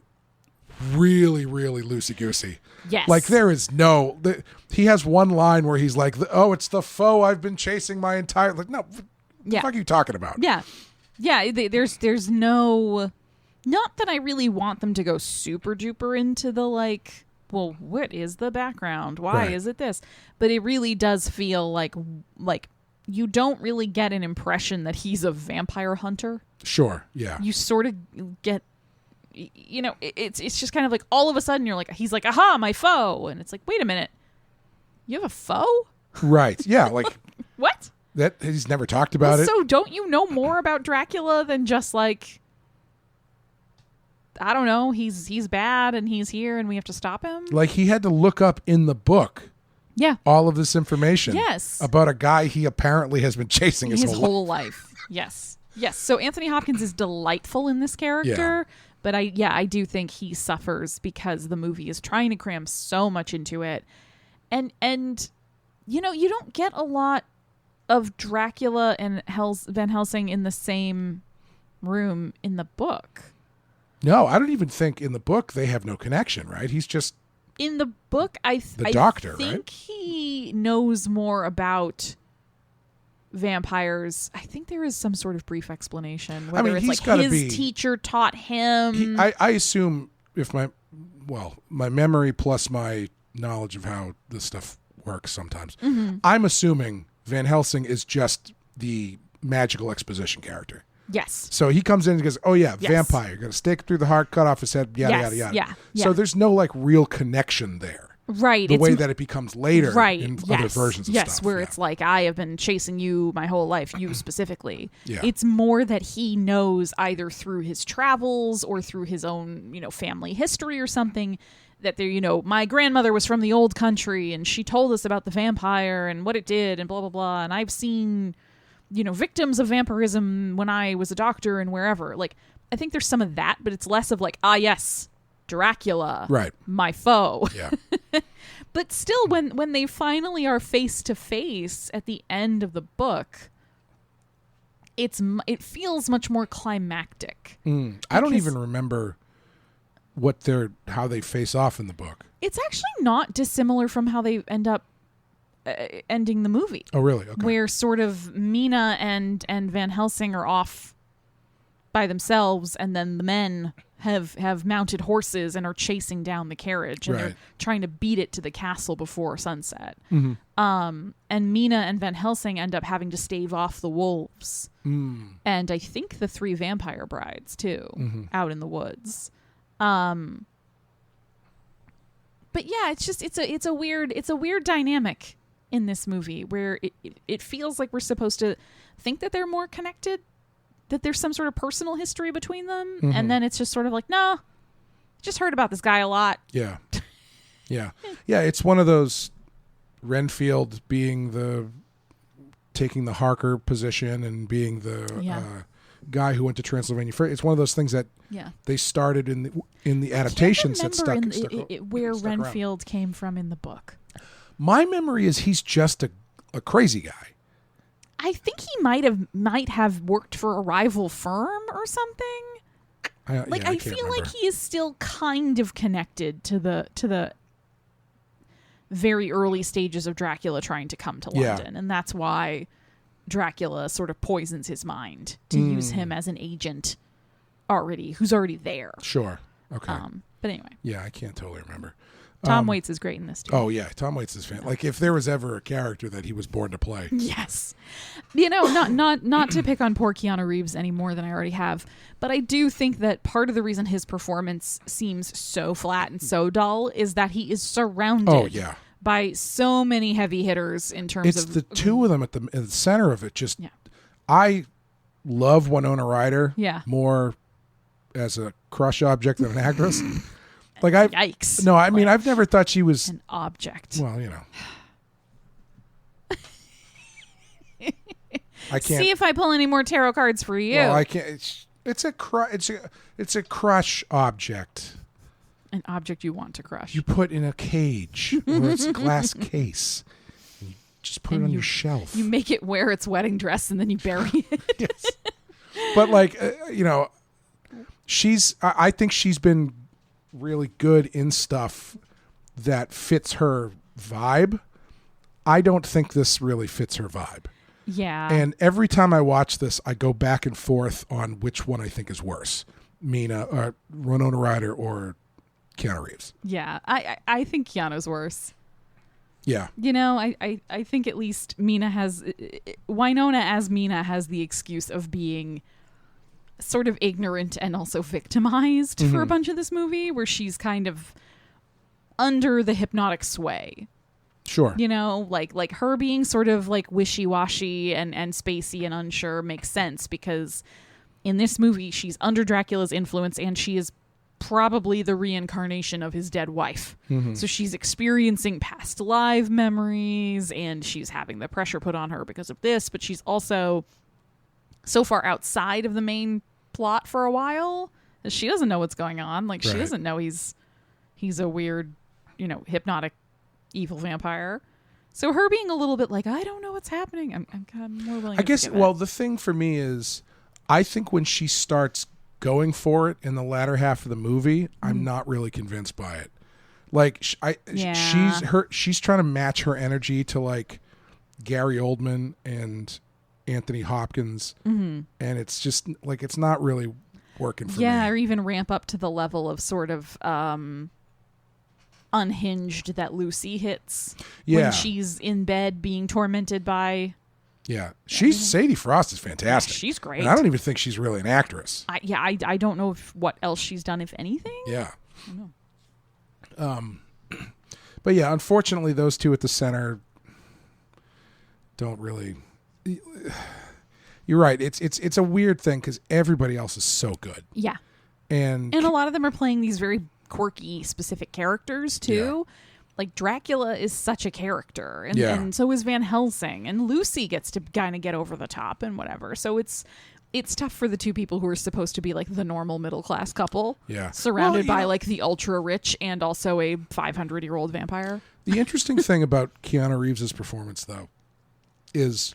really, really loosey-goosey. Yes. Like there is no... he has one line where he's like, oh, it's the foe I've been chasing my entire... Like, no, what the fuck are you talking about? Yeah. Yeah, there's no... Not that I really want them to go super duper into the like, well, what is the background? Why is it this? But it really does feel like you don't really get an impression that he's a vampire hunter. Sure, yeah. You sort of get... You know, it's just kind of like all of a sudden you're like, he's like, aha, my foe. And it's like, wait a minute. You have a foe? Right. Yeah. Like what? That he's never talked about it. So don't you know more about Dracula than just like, I don't know, he's bad and he's here and we have to stop him? Like he had to look up in the book. Yeah. All of this information. Yes. About a guy he apparently has been chasing his whole life. Yes. Yes. So Anthony Hopkins is delightful in this character. Yeah. But I do think he suffers because the movie is trying to cram so much into it. And you know, you don't get a lot of Dracula and Van Helsing in the same room in the book. No, I don't even think in the book they have no connection, right? He's just... In the book, I doctor, think right? he knows more about vampires. I think there is some sort of brief explanation, whether it's like his teacher taught him. I assume if my memory plus my knowledge of how this stuff works sometimes, I'm assuming Van Helsing is just the magical exposition character. Yes. So he comes in and goes, oh yeah, vampire, you're going to stake through the heart, cut off his head, yada, yada, yada. Yeah. So there's no like real connection there. Right. The way that it becomes later in other versions of stuff. Yes, where it's like, I have been chasing you my whole life, you specifically. Yeah. It's more that he knows either through his travels or through his own, family history or something, that there, my grandmother was from the old country and she told us about the vampire and what it did and blah, blah, blah. And I've seen, victims of vampirism when I was a doctor and wherever. Like, I think there's some of that, but it's less of like, yes, Dracula, right, my foe. Yeah. But still, when they finally are face to face at the end of the book, it feels much more climactic. I don't even remember how they face off in the book. It's actually not dissimilar from how they end up ending the movie. Oh, really? Okay. Where sort of Mina and Van Helsing are off by themselves, and then the men have mounted horses and are chasing down the carriage, and they're trying to beat it to the castle before sunset. And Mina and Van Helsing end up having to stave off the wolves, and I think the 3 vampire brides too, out in the woods. But yeah, it's a weird dynamic in this movie where it feels like we're supposed to think that they're more connected, that there's some sort of personal history between them, and then it's just sort of like, no, just heard about this guy a lot. Yeah. Yeah. Yeah, it's one of those Renfield taking the Harker position and being the guy who went to Transylvania. It's one of those things that they started in the adaptations that stuck where Renfield came from in the book. My memory is he's just a crazy guy. I think he might have worked for a rival firm or something. I feel like he is still kind of connected to the very early stages of Dracula trying to come to London, and that's why Dracula sort of poisons his mind to use him as an agent who's already there. Sure. Okay. But anyway. Yeah, I can't totally remember. Tom Waits is great in this too. Oh yeah, Tom Waits is fan. Like if there was ever a character that he was born to play. Yes. Not to pick on poor Keanu Reeves any more than I already have, but I do think that part of the reason his performance seems so flat and so dull is that he is surrounded by so many heavy hitters in terms of... It's the two of them at the center of it. I love Winona Ryder more as a crush object of an actress. Yikes. No, I mean, I've never thought she was an object. Well, I can't See if I pull any more tarot cards for you. Well, I can't. It's a crush object. An object you want to crush. You put in a cage or it's a glass case. And you just put it on your shelf. You make it wear its wedding dress and then you bury it. Yes. But I think she's been really good in stuff that fits her vibe. I don't think this really fits her vibe. Yeah. And every time I watch this, I go back and forth on which one I think is worse. Mina, or Winona Ryder, or Keanu Reeves. Yeah. I think Keanu's worse. Yeah. I think at least Winona as Mina has the excuse of being sort of ignorant and also victimized for a bunch of this movie, where she's kind of under the hypnotic sway. Sure. Like her being sort of like wishy-washy and spacey and unsure makes sense, because in this movie she's under Dracula's influence and she is probably the reincarnation of his dead wife. So she's experiencing past live memories and she's having the pressure put on her because of this, but she's also so far outside of the main plot for a while that she doesn't know what's going on. Like, she doesn't know he's a weird, hypnotic evil vampire. So her being a little bit like, I don't know what's happening, I'm kind of more willing. I guess. Well, the thing for me is, I think when she starts going for it in the latter half of the movie, I'm not really convinced by it. Like, she's trying to match her energy to like Gary Oldman and Anthony Hopkins, and it's just like, it's not really working for me. Yeah, or even ramp up to the level of sort of unhinged that Lucy hits when she's in bed being tormented by. Yeah, Sadie Frost is fantastic. Yeah, she's great. And I don't even think she's really an actress. I don't know what else she's done, if anything. Yeah. I don't know. But yeah, unfortunately, those two at the center don't really. You're right. It's a weird thing because everybody else is so good. Yeah. And a lot of them are playing these very quirky, specific characters too. Yeah. Like Dracula is such a character, and so is Van Helsing, and Lucy gets to kind of get over the top and whatever. So it's tough for the two people who are supposed to be like the normal middle class couple, surrounded by like the ultra rich and also a 500-year-old vampire. The interesting thing about Keanu Reeves' performance, though, is.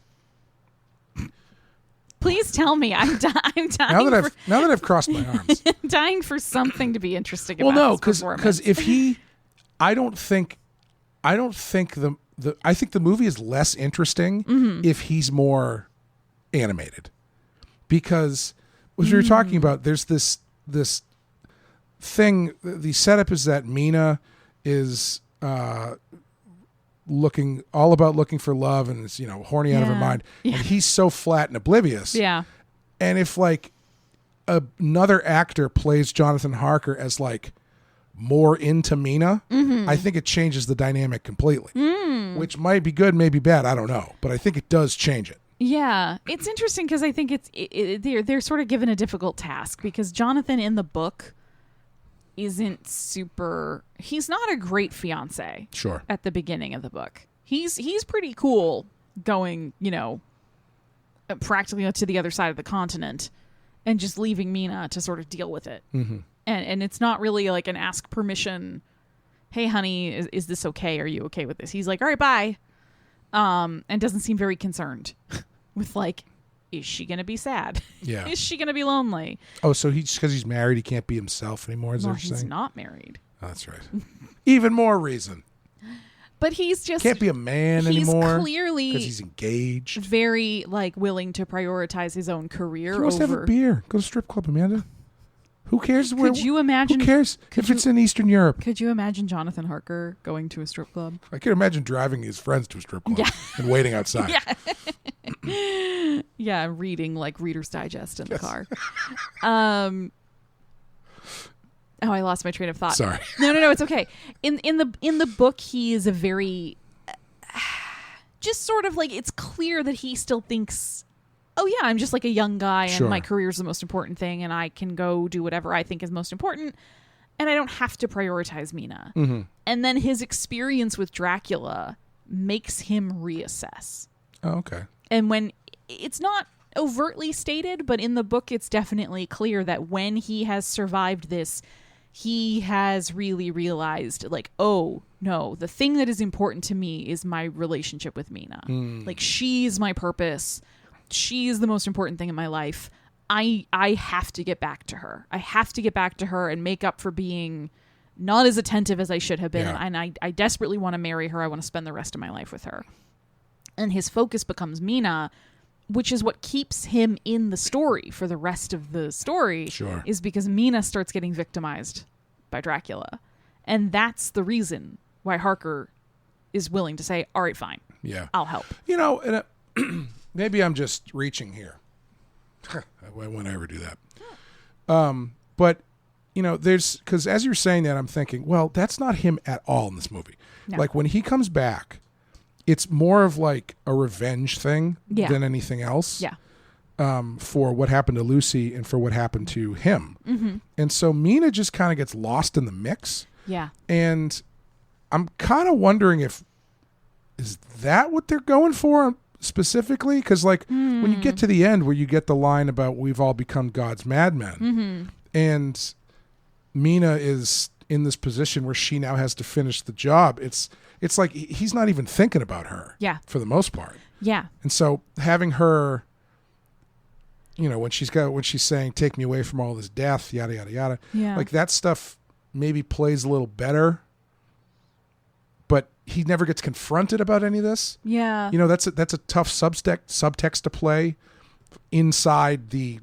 Please tell me. I'm dying. Now that I've crossed my arms, I'm dying for something to be interesting about. Well, no, because if he. I think the movie is less interesting if he's more animated, because as we were talking about, there's this thing. The setup is that Mina is looking for love and is horny out of her mind, and he's so flat and oblivious. Yeah, and if like another actor plays Jonathan Harker as like more into Mina, I think it changes the dynamic completely, which might be good, maybe bad, I don't know, but I think it does change it. Yeah, it's interesting because I think they're sort of given a difficult task, because Jonathan in the book isn't super. He's not a great fiance. Sure. At the beginning of the book, he's pretty cool, going practically to the other side of the continent and just leaving Mina to sort of deal with it. And it's not really like an ask permission. Hey, honey, is this okay? Are you okay with this? He's like, all right, bye. And doesn't seem very concerned with like, is she going to be sad? Yeah. Is she going to be lonely? Oh, so because he's married, he can't be himself anymore? No, he's not married. Oh, that's right. Even more reason. But he's just can't be a man anymore. He's clearly because he's engaged. Very like willing to prioritize his own career. He wants to have a beer. Go to strip club, Amanda. Who cares? Could you imagine? Who cares if it's in Eastern Europe? Could you imagine Jonathan Harker going to a strip club? I could imagine driving his friends to a strip club and waiting outside. Yeah, reading like Reader's Digest in the car. Oh, I lost my train of thought. Sorry. No, it's okay. In the book, he is a very just sort of like, it's clear that he still thinks oh yeah, I'm just like a young guy and Sure. my career is the most important thing and I can go do whatever I think is most important and I don't have to prioritize Mina. Mm-hmm. And then his experience with Dracula makes him reassess. Oh, okay. And when it's not overtly stated, but in the book it's definitely clear that when he has survived this, he has really realized, like, oh no, the thing that is important to me is my relationship with Mina. Like, she's my purpose. She's the most important thing in my life. I have to get back to her. I have to get back to her and make up for being not as attentive as I should have been. Yeah. And I desperately want to marry her. I want to spend the rest of my life with her. And his focus becomes Mina, which is what keeps him in the story for the rest of the story. Sure. Is because Mina starts getting victimized by Dracula. And that's the reason why Harker is willing to say, all right, fine, Yeah. I'll help. You know, and maybe I'm just reaching here. Why would I ever do that? But, you know, because as you're saying that, I'm thinking, well, that's not him at all in this movie. No. Like, when he comes back, it's more of like a revenge thing Yeah. than anything else. Yeah. For what happened to Lucy and for what happened to him. Mm-hmm. And so Mina just kind of gets lost in the mix. Yeah. And I'm kind of wondering is that what they're going for specifically? Because, like, when you get to the end where you get the line about we've all become God's madmen, and Mina is in this position where she now has to finish the job, it's like he's not even thinking about her. Yeah. For the most part. Yeah. And so having her, you know, when she's saying, take me away from all this death, yada, yada, yada. Yeah. Like, that stuff maybe plays a little better, but he never gets confronted about any of this. Yeah. You know, that's a tough subtext to play inside the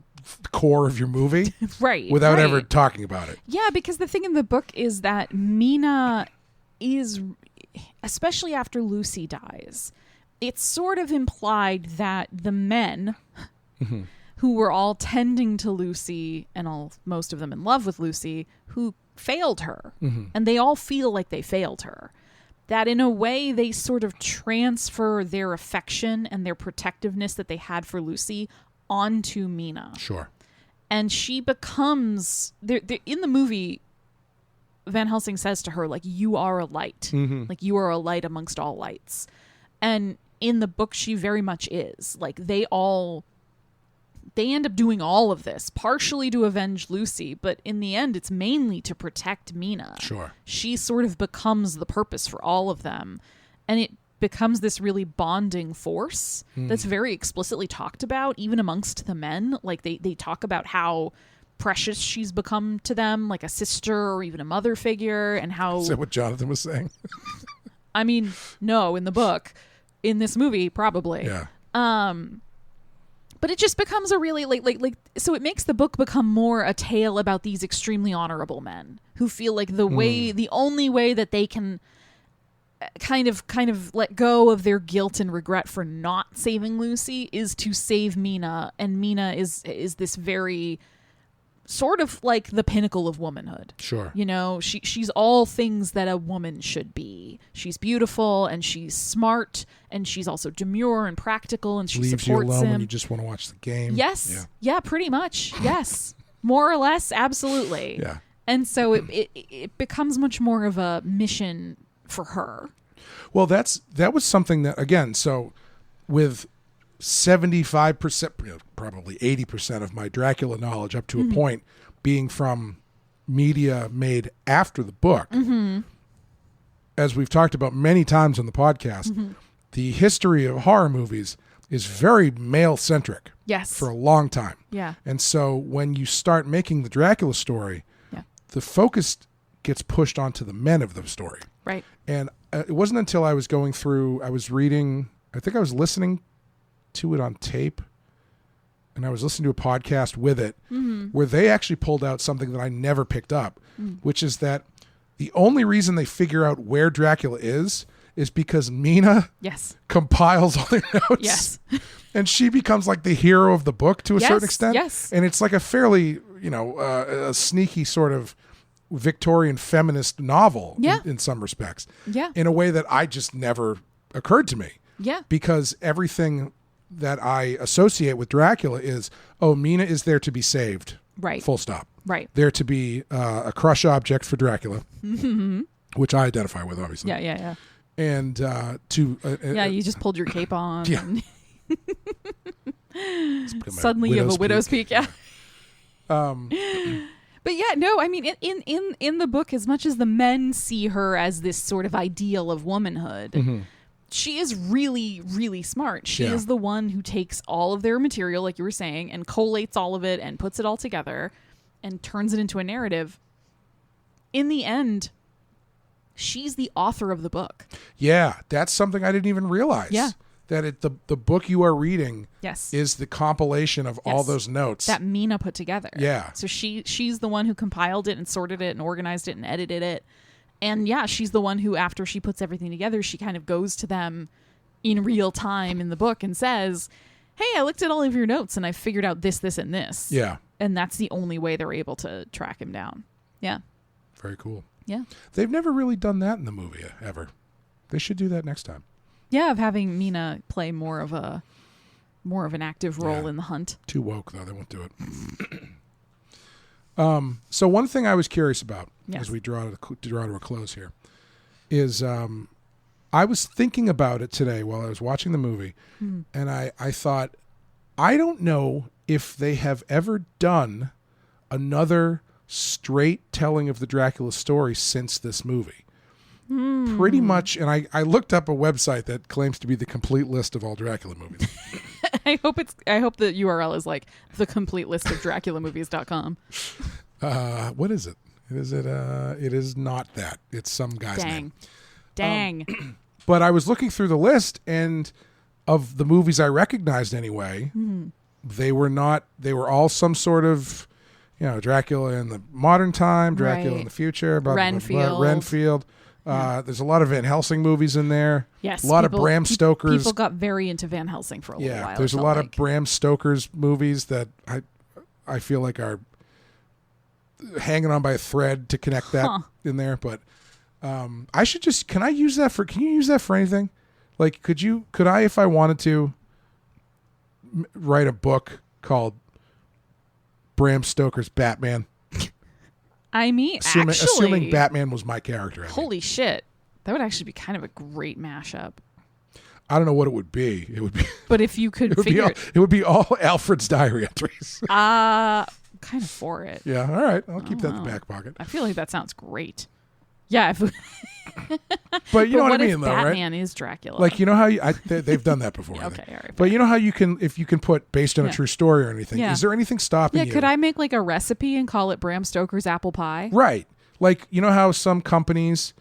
core of your movie Right. without right. ever talking about it. Yeah, because the thing in the book is that Mina is, especially after Lucy dies, it's sort of implied that the men who were all tending to Lucy and most of them in love with Lucy, who failed her, and they all feel like they failed her, that in a way they sort of transfer their affection and their protectiveness that they had for Lucy onto Mina. Sure. And she becomes, in the movie, Van Helsing says to her, like, you are a light. Like, you are a light amongst all lights. And in the book, she very much is. Like, they end up doing all of this, partially to avenge Lucy, but in the end, it's mainly to protect Mina. Sure. She sort of becomes the purpose for all of them. And it becomes this really bonding force that's very explicitly talked about, even amongst the men. Like, they talk about how precious she's become to them, like a sister or even a mother figure, and how... Is that what Jonathan was saying? I mean, no, in the book. In this movie, probably. Yeah. But it just becomes a really so it makes the book become more a tale about these extremely honorable men who feel like the only way that they can kind of let go of their guilt and regret for not saving Lucy is to save Mina, and Mina is this very sort of like the pinnacle of womanhood. Sure. You know, she's all things that a woman should be. She's beautiful and she's smart and she's also demure and practical and she Leaves supports you alone him. when you just want to watch the game. Yes. Yeah, pretty much. Yes. More or less, absolutely. Yeah. And so it becomes much more of a mission for her. Well, that was something that, again, so with 75%, probably 80% of my Dracula knowledge up to a point being from media made after the book, as we've talked about many times on the podcast, the history of horror movies is very male-centric. Yes. For a long time. Yeah. And so when you start making the Dracula story, the focus gets pushed onto the men of the story. Right. And it wasn't until I was reading, I think I was listening to it on tape, and I was listening to a podcast with it, where they actually pulled out something that I never picked up, which is that the only reason they figure out where Dracula is because Mina compiles all their notes. Yes. And she becomes like the hero of the book to a certain extent. Yes. And it's like a fairly, a sneaky sort of Victorian feminist novel in some respects. Yeah. In a way that I just never occurred to me. Yeah. Because everything that I associate with Dracula is, oh, Mina is there to be saved. Right. Full stop. Right. There to be a crush object for Dracula, which I identify with, obviously. Yeah. And You just pulled your cape on. Yeah. Suddenly you have a widow's peak. Yeah. But yeah, no, I mean, in the book, as much as the men see her as this sort of ideal of womanhood, she is really, really smart. She is the one who takes all of their material, like you were saying, and collates all of it and puts it all together and turns it into a narrative. In the end, she's the author of the book. Yeah, that's something I didn't even realize. Yeah. That the book you are reading is the compilation of all those notes that Mina put together. Yeah. So she's the one who compiled it and sorted it and organized it and edited it. And yeah, she's the one who, after she puts everything together, she kind of goes to them in real time in the book and says, hey, I looked at all of your notes and I figured out this, this, and this. Yeah. And that's the only way they're able to track him down. Yeah. Very cool. Yeah. They've never really done that in the movie ever. They should do that next time. Yeah, of having Mina play more of an active role in the hunt. Too woke, though. They won't do it. So one thing I was curious about as we draw to a close here is I was thinking about it today while I was watching the movie, and I thought, I don't know if they have ever done another straight telling of the Dracula story since this movie. Pretty much, and I looked up a website that claims to be the complete list of all Dracula movies. I hope the URL is like the complete list of DraculaMovies.com. What is it? It is not that. It's some guy's name. Dang. But I was looking through the list, and of the movies I recognized anyway, they were all some sort of, Dracula in the modern time, Dracula in the future, Renfield. There's a lot of Van Helsing movies in there. Yes. A lot of Bram Stoker's. People got very into Van Helsing for a little while. There's a lot of Bram Stoker's movies that I feel like are hanging on by a thread to connect that in there. But I should can you use that for anything? Like, could I, if I wanted to, write a book called Bram Stoker's Batman? I mean, assuming Batman was my character. Holy shit. That would actually be kind of a great mashup. I don't know what it would be. But if you could it would be all Alfred's diary entries. Kind of for it. Yeah, all right. I'll keep that in the back pocket. I feel like that sounds great. Yeah. But you know what I mean, though, right? Batman is Dracula. Like, how they've done that before. Okay, all right. But you know how if you can put based on a true story or anything, is there anything stopping you? Yeah, could I make like a recipe and call it Bram Stoker's apple pie? Right. Like, you know how some companies,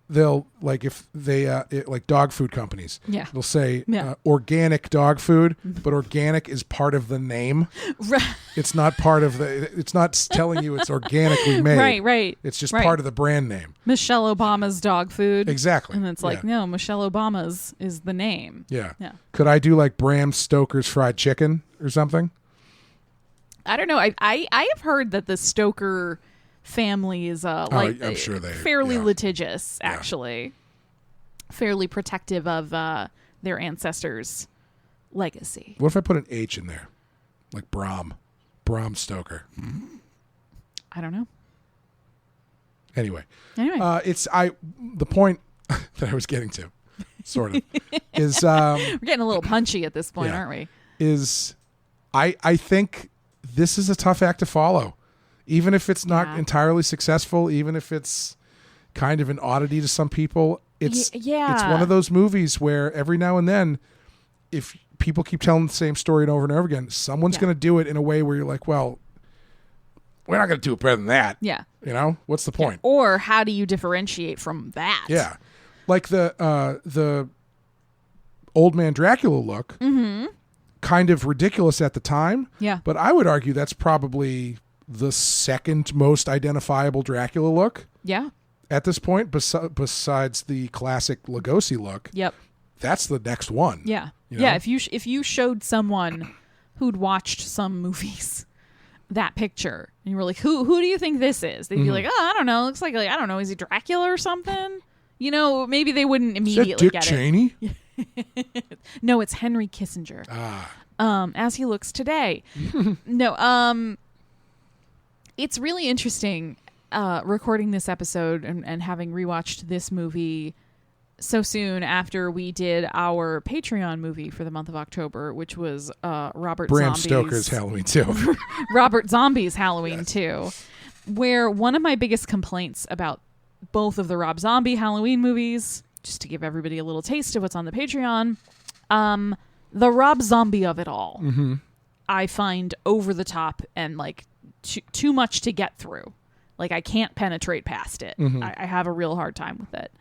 they'll, like, if they, like dog food companies, they'll say organic dog food, but organic is part of the name. Right. It's not part of it's not telling you it's organically made. Right. It's just part of the brand name. Michelle Obama's dog food. Exactly. And it's like, no, Michelle Obama's is the name. Yeah. Could I do like Bram Stoker's fried chicken or something? I don't know. I have heard that the Stoker family is I'm sure fairly litigious, actually. Fairly protective of their ancestors' legacy. What if I put an H in there? Like Bram Stoker. I don't know. Anyway. The point that I was getting to, sort of, is we're getting a little punchy at this point, aren't we? Is I think this is a tough act to follow. Even if it's not entirely successful, even if it's kind of an oddity to some people, it's one of those movies where every now and then, if people keep telling the same story over and over again, someone's going to do it in a way where you're like, well, we're not going to do it better than that. Yeah. What's the point? Or how do you differentiate from that? Yeah. Like the old man Dracula look, kind of ridiculous at the time. Yeah. But I would argue that's probably the second most identifiable Dracula look. Yeah. At this point, besides the classic Lugosi look. Yep. That's the next one. Yeah. Yeah. If you showed someone who'd watched some movies that picture and you were like, who do you think this is? They'd be like, I don't know. Looks like I don't know. Is he Dracula or something? Maybe they wouldn't immediately Dick get Cheney? it. No, it's Henry Kissinger. As he looks today. No, it's really interesting recording this episode and having rewatched this movie so soon after we did our Patreon movie for the month of October, which was Bram Stoker's Halloween 2. Robert Zombie's Halloween 2, where one of my biggest complaints about both of the Rob Zombie Halloween movies, just to give everybody a little taste of what's on the Patreon, the Rob Zombie of it all, I find over the top and like too much to get through. Like I can't penetrate past it. I have a real hard time with it.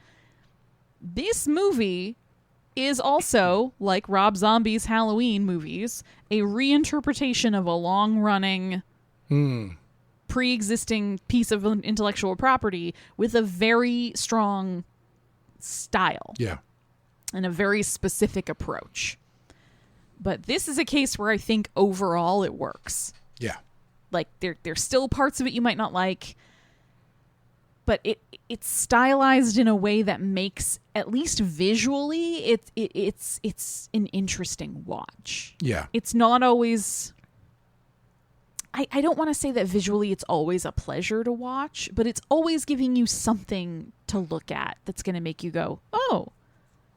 This movie is also, like Rob Zombie's Halloween movies, a reinterpretation of a long-running, pre-existing piece of intellectual property with a very strong style. Yeah. And a very specific approach. But this is a case where I think overall it works. Yeah. Like there's still parts of it you might not like, but it's stylized in a way that makes, at least visually, it's an interesting watch. Yeah. It's not always, I don't want to say that visually it's always a pleasure to watch, but it's always giving you something to look at that's going to make you go, oh,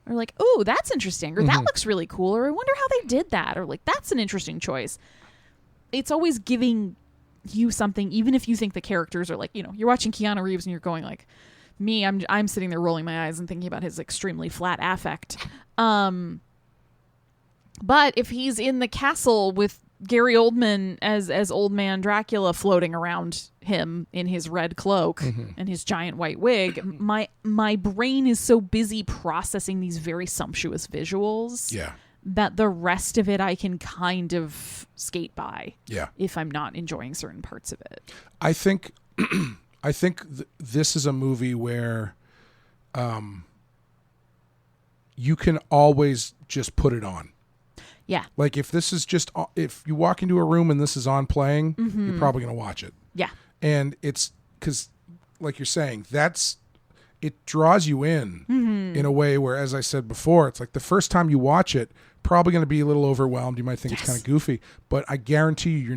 or like, oh, that's interesting, or that looks really cool, or I wonder how they did that, or like, that's an interesting choice. It's always giving you something, even if you think the characters are like, you know, you're watching Keanu Reeves and you're going like, me, I'm sitting there rolling my eyes and thinking about his extremely flat affect. But if he's in the castle with Gary Oldman as old man Dracula floating around him in his red cloak and his giant white wig, my brain is so busy processing these very sumptuous visuals. Yeah. That the rest of it I can kind of skate by. Yeah. If I'm not enjoying certain parts of it. I think this is a movie where you can always just put it on. Yeah. Like if this is just, if you walk into a room and this is on playing, you're probably going to watch it. Yeah. And it's because, like you're saying, it draws you in a way where, as I said before, it's like the first time you watch it, probably going to be a little overwhelmed. You might think it's kind of goofy, but I guarantee you,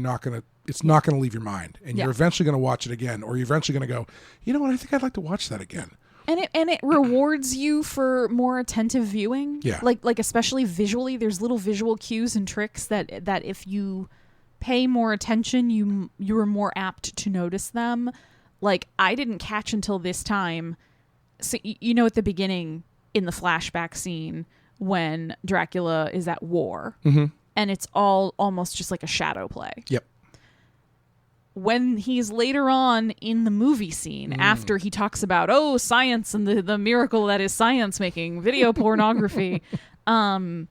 it's not going to leave your mind, and you're eventually going to watch it again, or you're eventually going to go, you know what, I think I'd like to watch that again. And it rewards you for more attentive viewing. Yeah. Like especially visually, there's little visual cues and tricks that if you pay more attention, you're more apt to notice them. Like I didn't catch until this time. So you know, at the beginning in the flashback scene when Dracula is at war, and it's all almost just like a shadow play. Yep. When he's later on in the movie scene, after he talks about, science and the miracle that is science making video pornography, when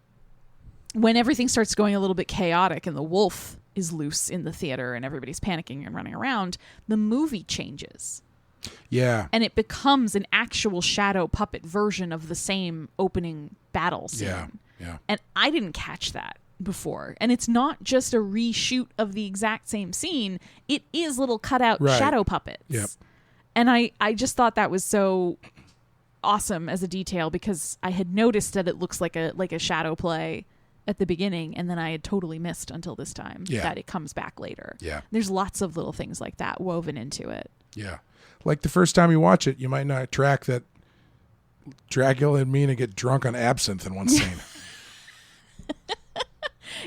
everything starts going a little bit chaotic and the wolf is loose in the theater and everybody's panicking and running around, the movie changes. Yeah. And it becomes an actual shadow puppet version of the same opening battle scene. Yeah. Yeah. And I didn't catch that before. And it's not just a reshoot of the exact same scene. It is little cutout shadow puppets. Yep. And I just thought that was so awesome as a detail, because I had noticed that it looks like a shadow play at the beginning, and then I had totally missed until this time that it comes back later. Yeah. There's lots of little things like that woven into it. Yeah. Like the first time you watch it, you might not track that Dracula and Mina get drunk on absinthe in one scene.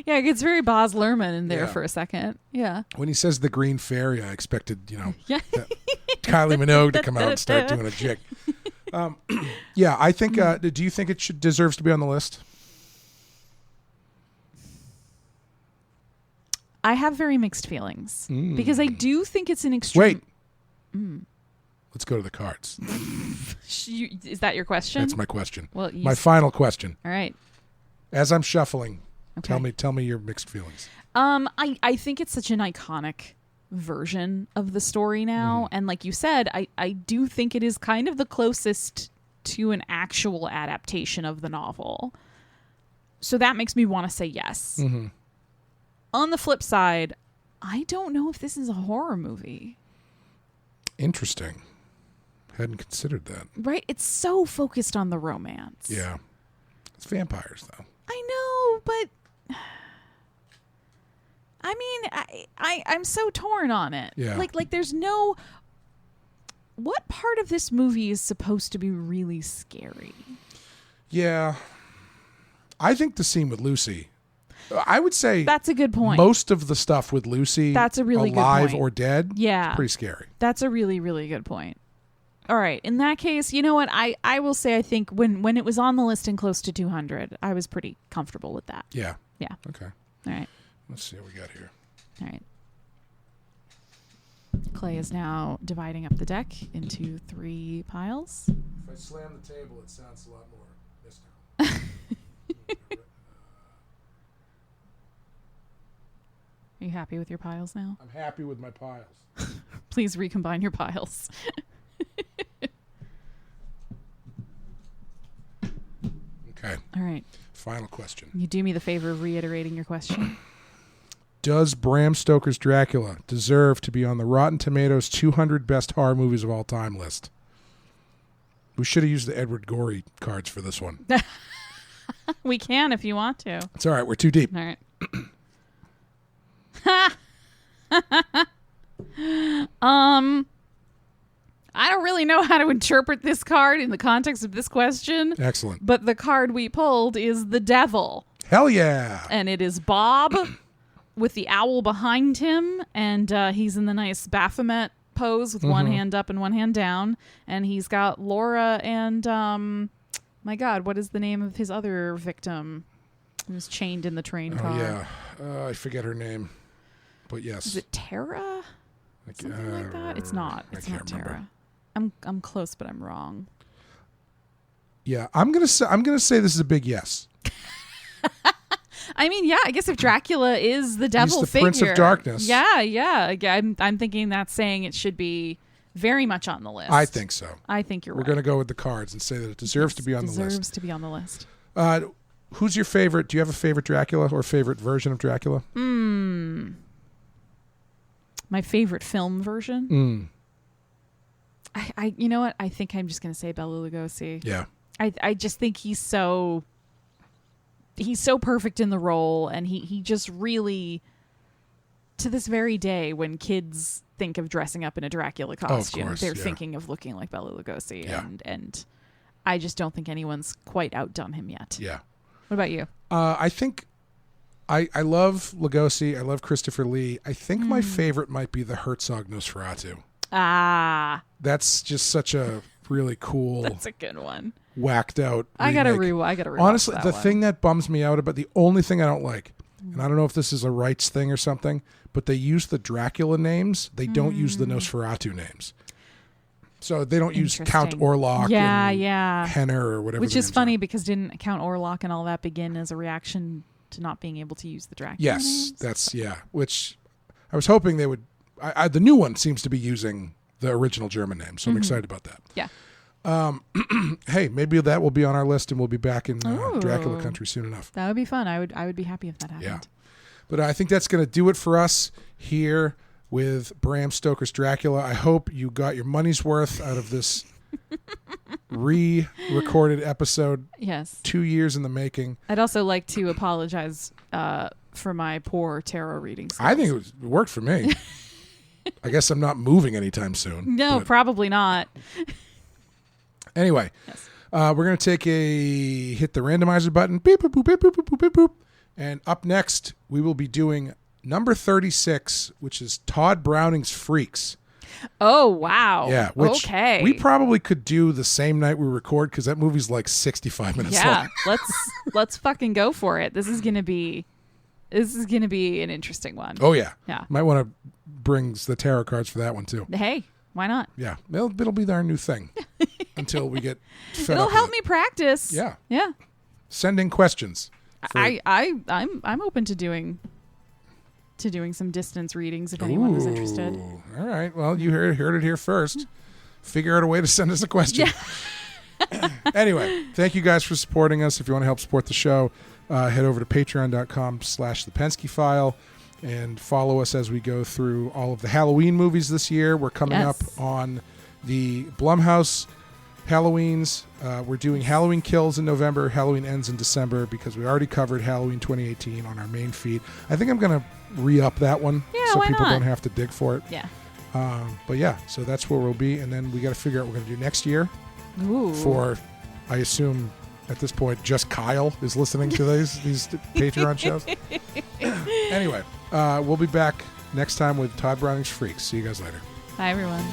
Yeah, it gets very Baz Luhrmann in there for a second. Yeah. When he says the Green Fairy, I expected, Yeah. Kylie Minogue to come out and start doing a jig. Yeah, I think, do you think it deserves to be on the list? I have very mixed feelings because I do think it's an extreme... Wait. Let's go to the cards. Is that your question? That's my question. Well, my final question. All right. As I'm shuffling, Okay. tell me your mixed feelings. I think it's such an iconic version of the story now, and like you said, I do think it is kind of the closest to an actual adaptation of the novel. So that makes me want to say yes. Mm-hmm. On the flip side, I don't know if this is a horror movie. Interesting. Hadn't considered that. Right? It's so focused on the romance. Yeah. It's vampires, though. I know, but I mean, I'm so torn on it. Yeah. Like there's no. What part of this movie is supposed to be really scary? Yeah. I think the scene with Lucy. I would say That's a good point. most of the stuff with Lucy, That's a really good alive point. or dead, Yeah. is pretty scary. That's a really, really good point. All right. In that case, you know what? I will say I think when it was on the list and close to 200, I was pretty comfortable with that. Yeah. Yeah. Okay. All right. Let's see what we got here. All right. Clay is now dividing up the deck into 3 piles. If I slam the table, it sounds a lot more mystical. Are you happy with your piles now? I'm happy with my piles. Please recombine your piles. Okay. All right. Final question. You do me the favor of reiterating your question. Does Bram Stoker's Dracula deserve to be on the Rotten Tomatoes 200 Best Horror Movies of All Time list? We should have used the Edward Gorey cards for this one. We can if you want to. It's all right. We're too deep. All right. I don't really know how to interpret this card in the context of this question, Excellent. but the card we pulled is the devil. Hell yeah. And it is Bob with the owl behind him, and he's in the nice Baphomet pose with one hand up and one hand down, and he's got Laura and my God, what is the name of his other victim who's chained in the train car? Oh, yeah. I forget her name. But yes. Is it Tara? Something like that? It's not. It's not remember. Tara. I'm close, but I'm wrong. Yeah, I'm gonna say this is a big yes. I mean, yeah, I guess if Dracula is the devil the figure, Prince of Darkness. Yeah. I'm thinking that's saying it should be very much on the list. I think so. I think you're We're right. gonna go with the cards and say that it deserves to be on the Deserves list. to be on the list. Who's your favorite? Do you have a favorite Dracula or favorite version of Dracula? My favorite film version. I you know what? I think I'm just gonna say Bela Lugosi. Yeah. I just think he's so perfect in the role, and he just really, to this very day, when kids think of dressing up in a Dracula costume, course, they're yeah. thinking of looking like Bela Lugosi, Yeah. and I just don't think anyone's quite outdone him yet. Yeah. What about you? I think I love Lugosi. I love Christopher Lee. I think my favorite might be the Herzog Nosferatu. Ah, That's just such a really cool, that's a good one. whacked out I gotta remake. rewatch Honestly, that the one. thing that bums me out about, the only thing I don't like, and I don't know if this is a rights thing or something, but they use the Dracula names. They don't use the Nosferatu names. So they don't use Count Interesting. Orlok and Henner or whatever. Which the is names funny are. because didn't Count Orlok and all that begin as a reaction to not being able to use the Dracula Yes, names? that's, yeah. Which I was hoping they would. The new one seems to be using the original German name, so I'm excited about that. Yeah. Hey, maybe that will be on our list and we'll be back in Ooh. Dracula country soon enough. That would be fun. I would be happy if that happened. Yeah. But I think that's going to do it for us here with Bram Stoker's Dracula. I hope you got your money's worth out of this re-recorded episode, Yes. 2 years in the making. I'd also like to apologize for my poor tarot reading skills. I think it worked for me. I guess I'm not moving anytime soon. No, but probably not. anyway, Yes. we're going to hit the randomizer button. Beep, boop, boop, beep, boop, boop, boop, boop. And up next, we will be doing number 36, which is Todd Browning's Freaks. Oh, wow. Yeah, which okay. we probably could do the same night we record because that movie's like 65 minutes Yeah, long. let's fucking go for it. This is gonna be an interesting one. Oh yeah, Yeah. Might want to bring the tarot cards for that one too. Hey, why not? Yeah, it'll be our new thing until we get fed It'll up help with me practice. Yeah. Yeah. Send in questions. for- I'm open to doing some distance readings if anyone was interested. Ooh, all right. Well, you heard it here first. Figure out a way to send us a question. Yeah. Anyway, thank you guys for supporting us. If you want to help support the show, head over to patreon.com/thepensky file and follow us as we go through all of the Halloween movies this year. We're coming up Yes. on the Blumhouse Halloween's. We're doing Halloween Kills in November. Halloween Ends in December because we already covered Halloween 2018 on our main feed. I think I'm going to re-up that one so why people not? don't have to dig for it. Yeah. But yeah, so that's where we'll be. And then we got to figure out what we're going to do next year. Ooh. For, I assume, at this point, just Kyle is listening to these Patreon shows. Anyway, we'll be back next time with Todd Browning's Freaks. See you guys later. Bye, everyone.